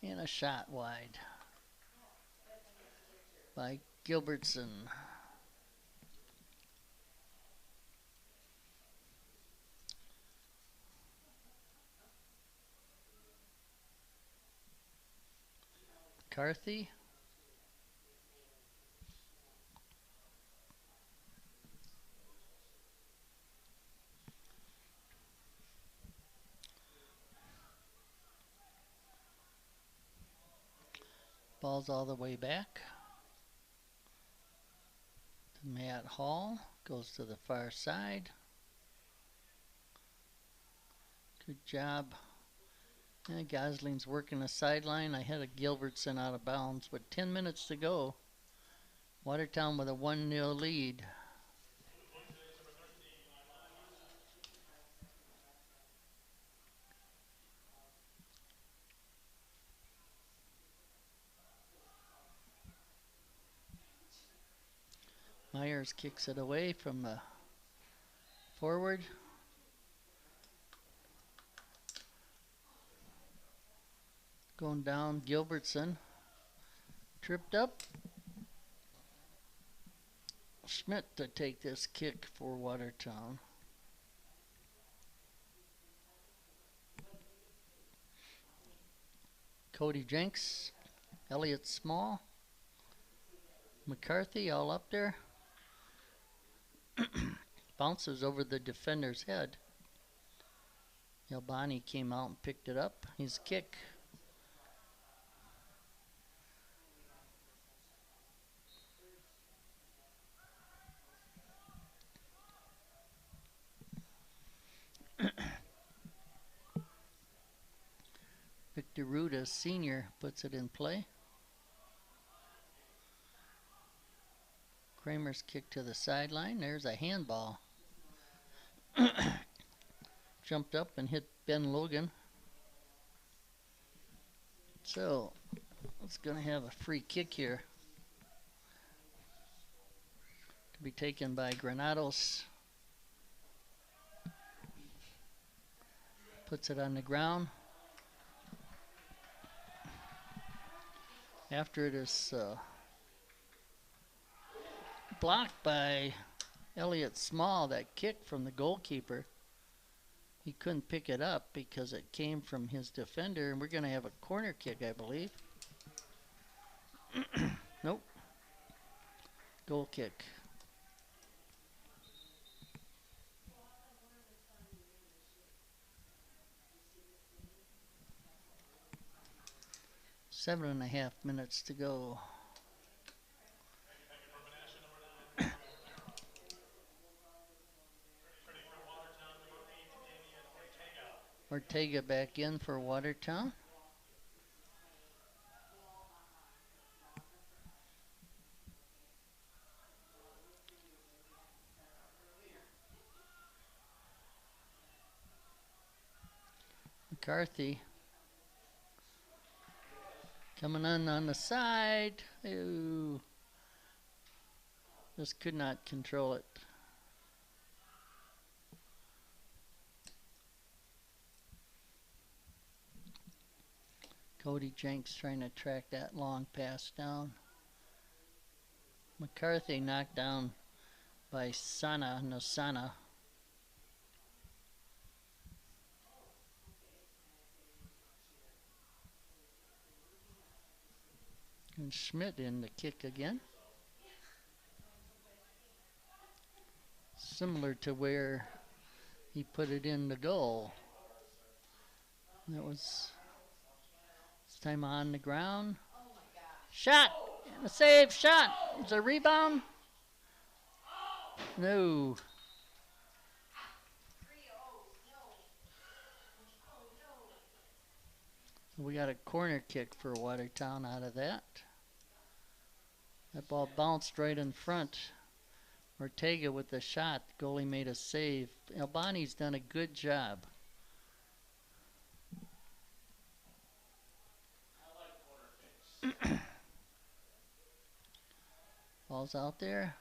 And a shot wide by Gilbertson. McCarthy. Ball's all the way back to Matt Hall. Goes to the far side. Good job. And Gosling's working the sideline. I had a Gilbertson out of bounds, but 10 minutes to go. Watertown with a 1-0 lead. Myers kicks it away from the forward. Going down, Gilbertson. Tripped up. Schmidt to take this kick for Watertown. Cody Jenks. Elliott Small. McCarthy all up there. Bounces over the defender's head. Albani came out and picked it up. His kick. Victor Ruda, senior, puts it in play. Kramer's kick to the sideline. There's a handball. Jumped up and hit Ben Logan. So, it's going to have a free kick here. To be taken by Granados. Puts it on the ground. After it is blocked by Elliott Small, that kick from the goalkeeper. He couldn't pick it up because it came from his defender, and we're going to have a corner kick, I believe. Nope. Goal kick. Seven and a half minutes to go. Ortega back in for Watertown. McCarthy coming in on the side. Ooh. Just could not control it. Cody Jenks trying to track that long pass down. McCarthy knocked down by Nosana. And Schmidt in the kick again. similar to where he put it in the goal. That was this time on the ground. Shot! And a save shot! It's a rebound. No. We got a corner kick for Watertown out of that. That ball bounced right in front. Ortega with the shot. The goalie made a save. Albani's done a good job. Ball's out there.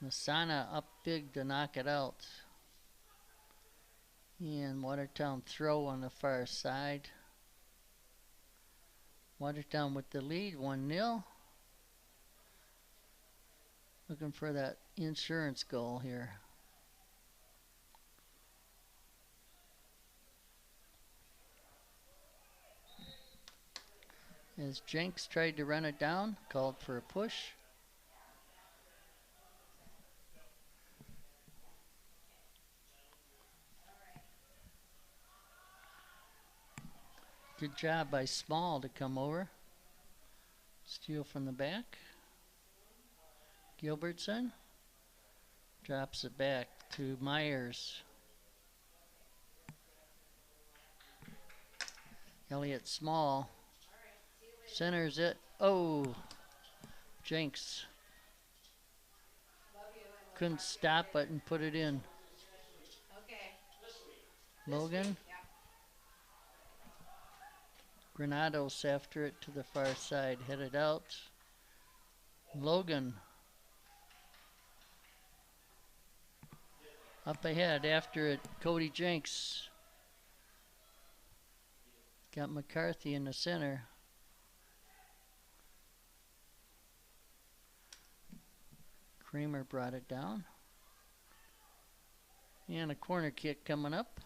Menasha up big to knock it out. And Watertown throw on the far side. Watertown with the lead, 1-0. Looking for that insurance goal here. As Jenks tried to run it down, called for a push. Good job by Small to come over. Steal from the back. Gilbertson drops it back to Myers. Elliott Small centers it. Oh, Jenks couldn't stop it and put it in. Logan. Granados after it to the far side, headed out. Logan up ahead after it. Cody Jenks got McCarthy in the center. Kramer brought it down. And a corner kick coming up.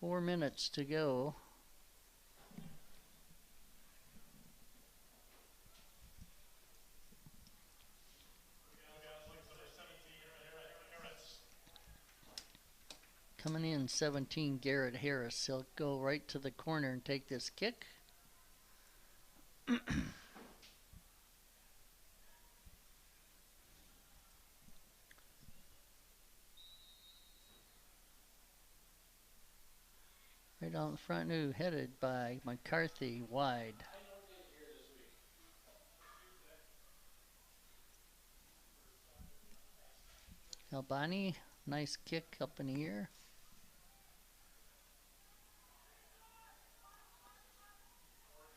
4 minutes to go. Coming in 17, Garrett Harris. He'll go right to the corner and take this kick. Right out in front, new, headed by McCarthy, wide. Albani, nice kick up in the air.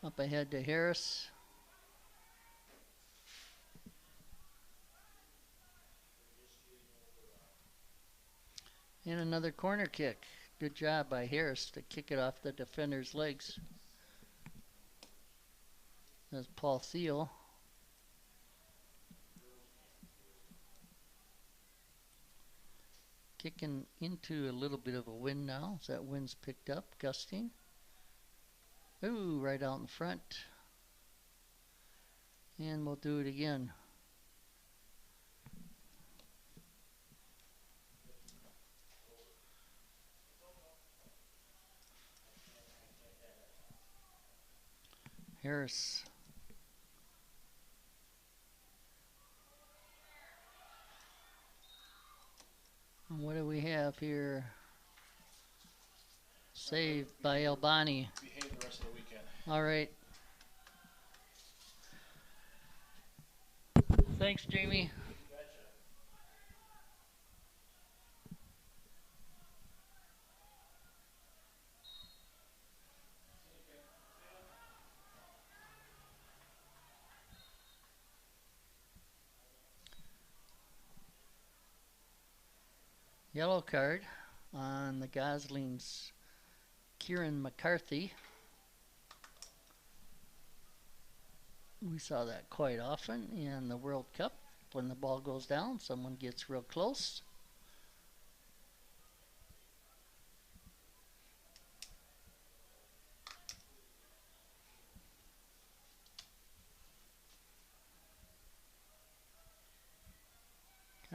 Up ahead to Harris. And another corner kick. Good job by Harris to kick it off the defender's legs. That's Paul Thiel. Kicking into a little bit of a wind now. As that wind's picked up, gusting. Ooh, right out in front. And we'll do it again. Harris. And what do we have here? Saved by Albani. Behave the rest of the weekend. All right. Thanks, Jamie. Yellow card on the Goslings, Kieran McCarthy. We saw that quite often in the World Cup. When the ball goes down, someone gets real close.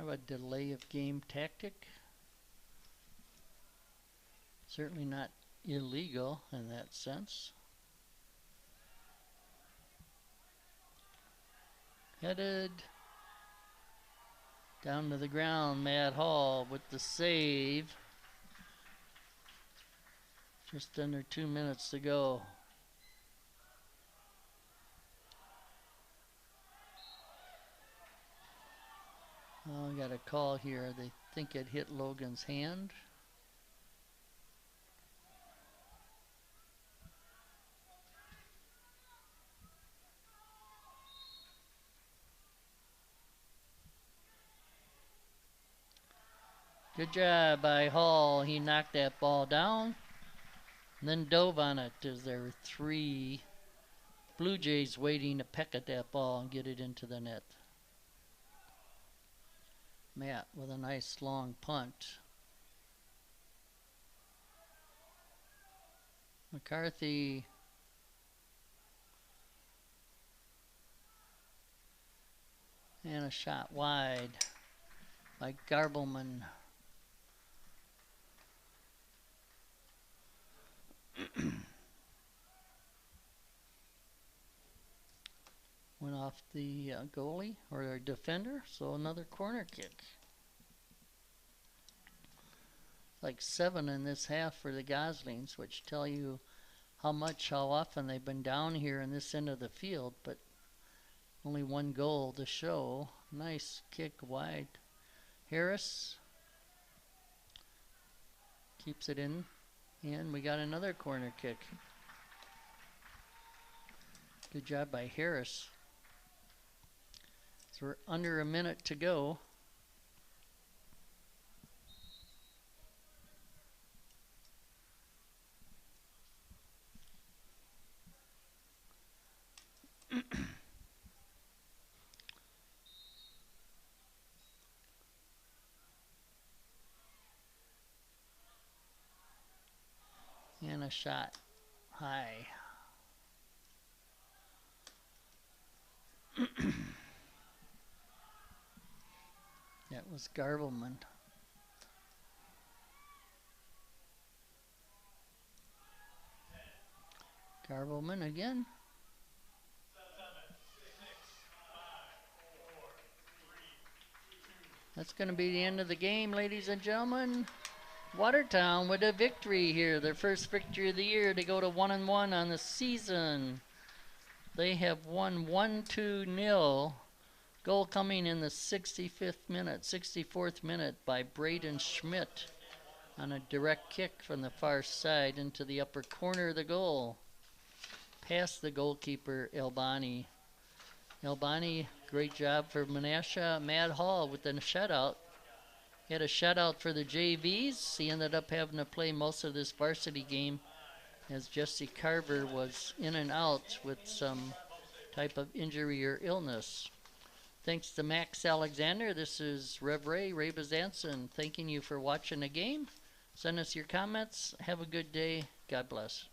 of a delay of game tactic. Certainly not illegal in that sense. Headed down to the ground, Matt Hall with the save. Just under 2 minutes to go. Oh, I got a call here. They think it hit Logan's hand. Good job by Hall. He knocked that ball down and then dove on it. There were 3 Blue Jays waiting to peck at that ball and get it into the net. Matt with a nice long punt. McCarthy and a shot wide by Garbleman. Went off the goalie or their defender, so another corner kick. Like 7 in this half for the Goslings, which tell you how often they've been down here in this end of the field, but only 1 goal to show. Nice kick wide. Harris keeps it in, and we got another corner kick. Good job by Harris. So we're under a minute to go. And a shot high. That was Garbleman. Garbleman again. That's going to be the end of the game, ladies and gentlemen. Watertown with a victory here. Their first victory of the year to go to 1-1 on the season. They have won 1-2-0. Goal coming in the 64th minute by Braden Schmidt on a direct kick from the far side into the upper corner of the goal. Past the goalkeeper, Albani. Albani, great job for Menasha. Matt Hall with the shutout. He had a shutout for the JVs. He ended up having to play most of this varsity game as Jesse Carver was in and out with some type of injury or illness. Thanks to Max Alexander, this is Rev Ray Bezanson, thanking you for watching the game. Send us your comments. Have a good day. God bless.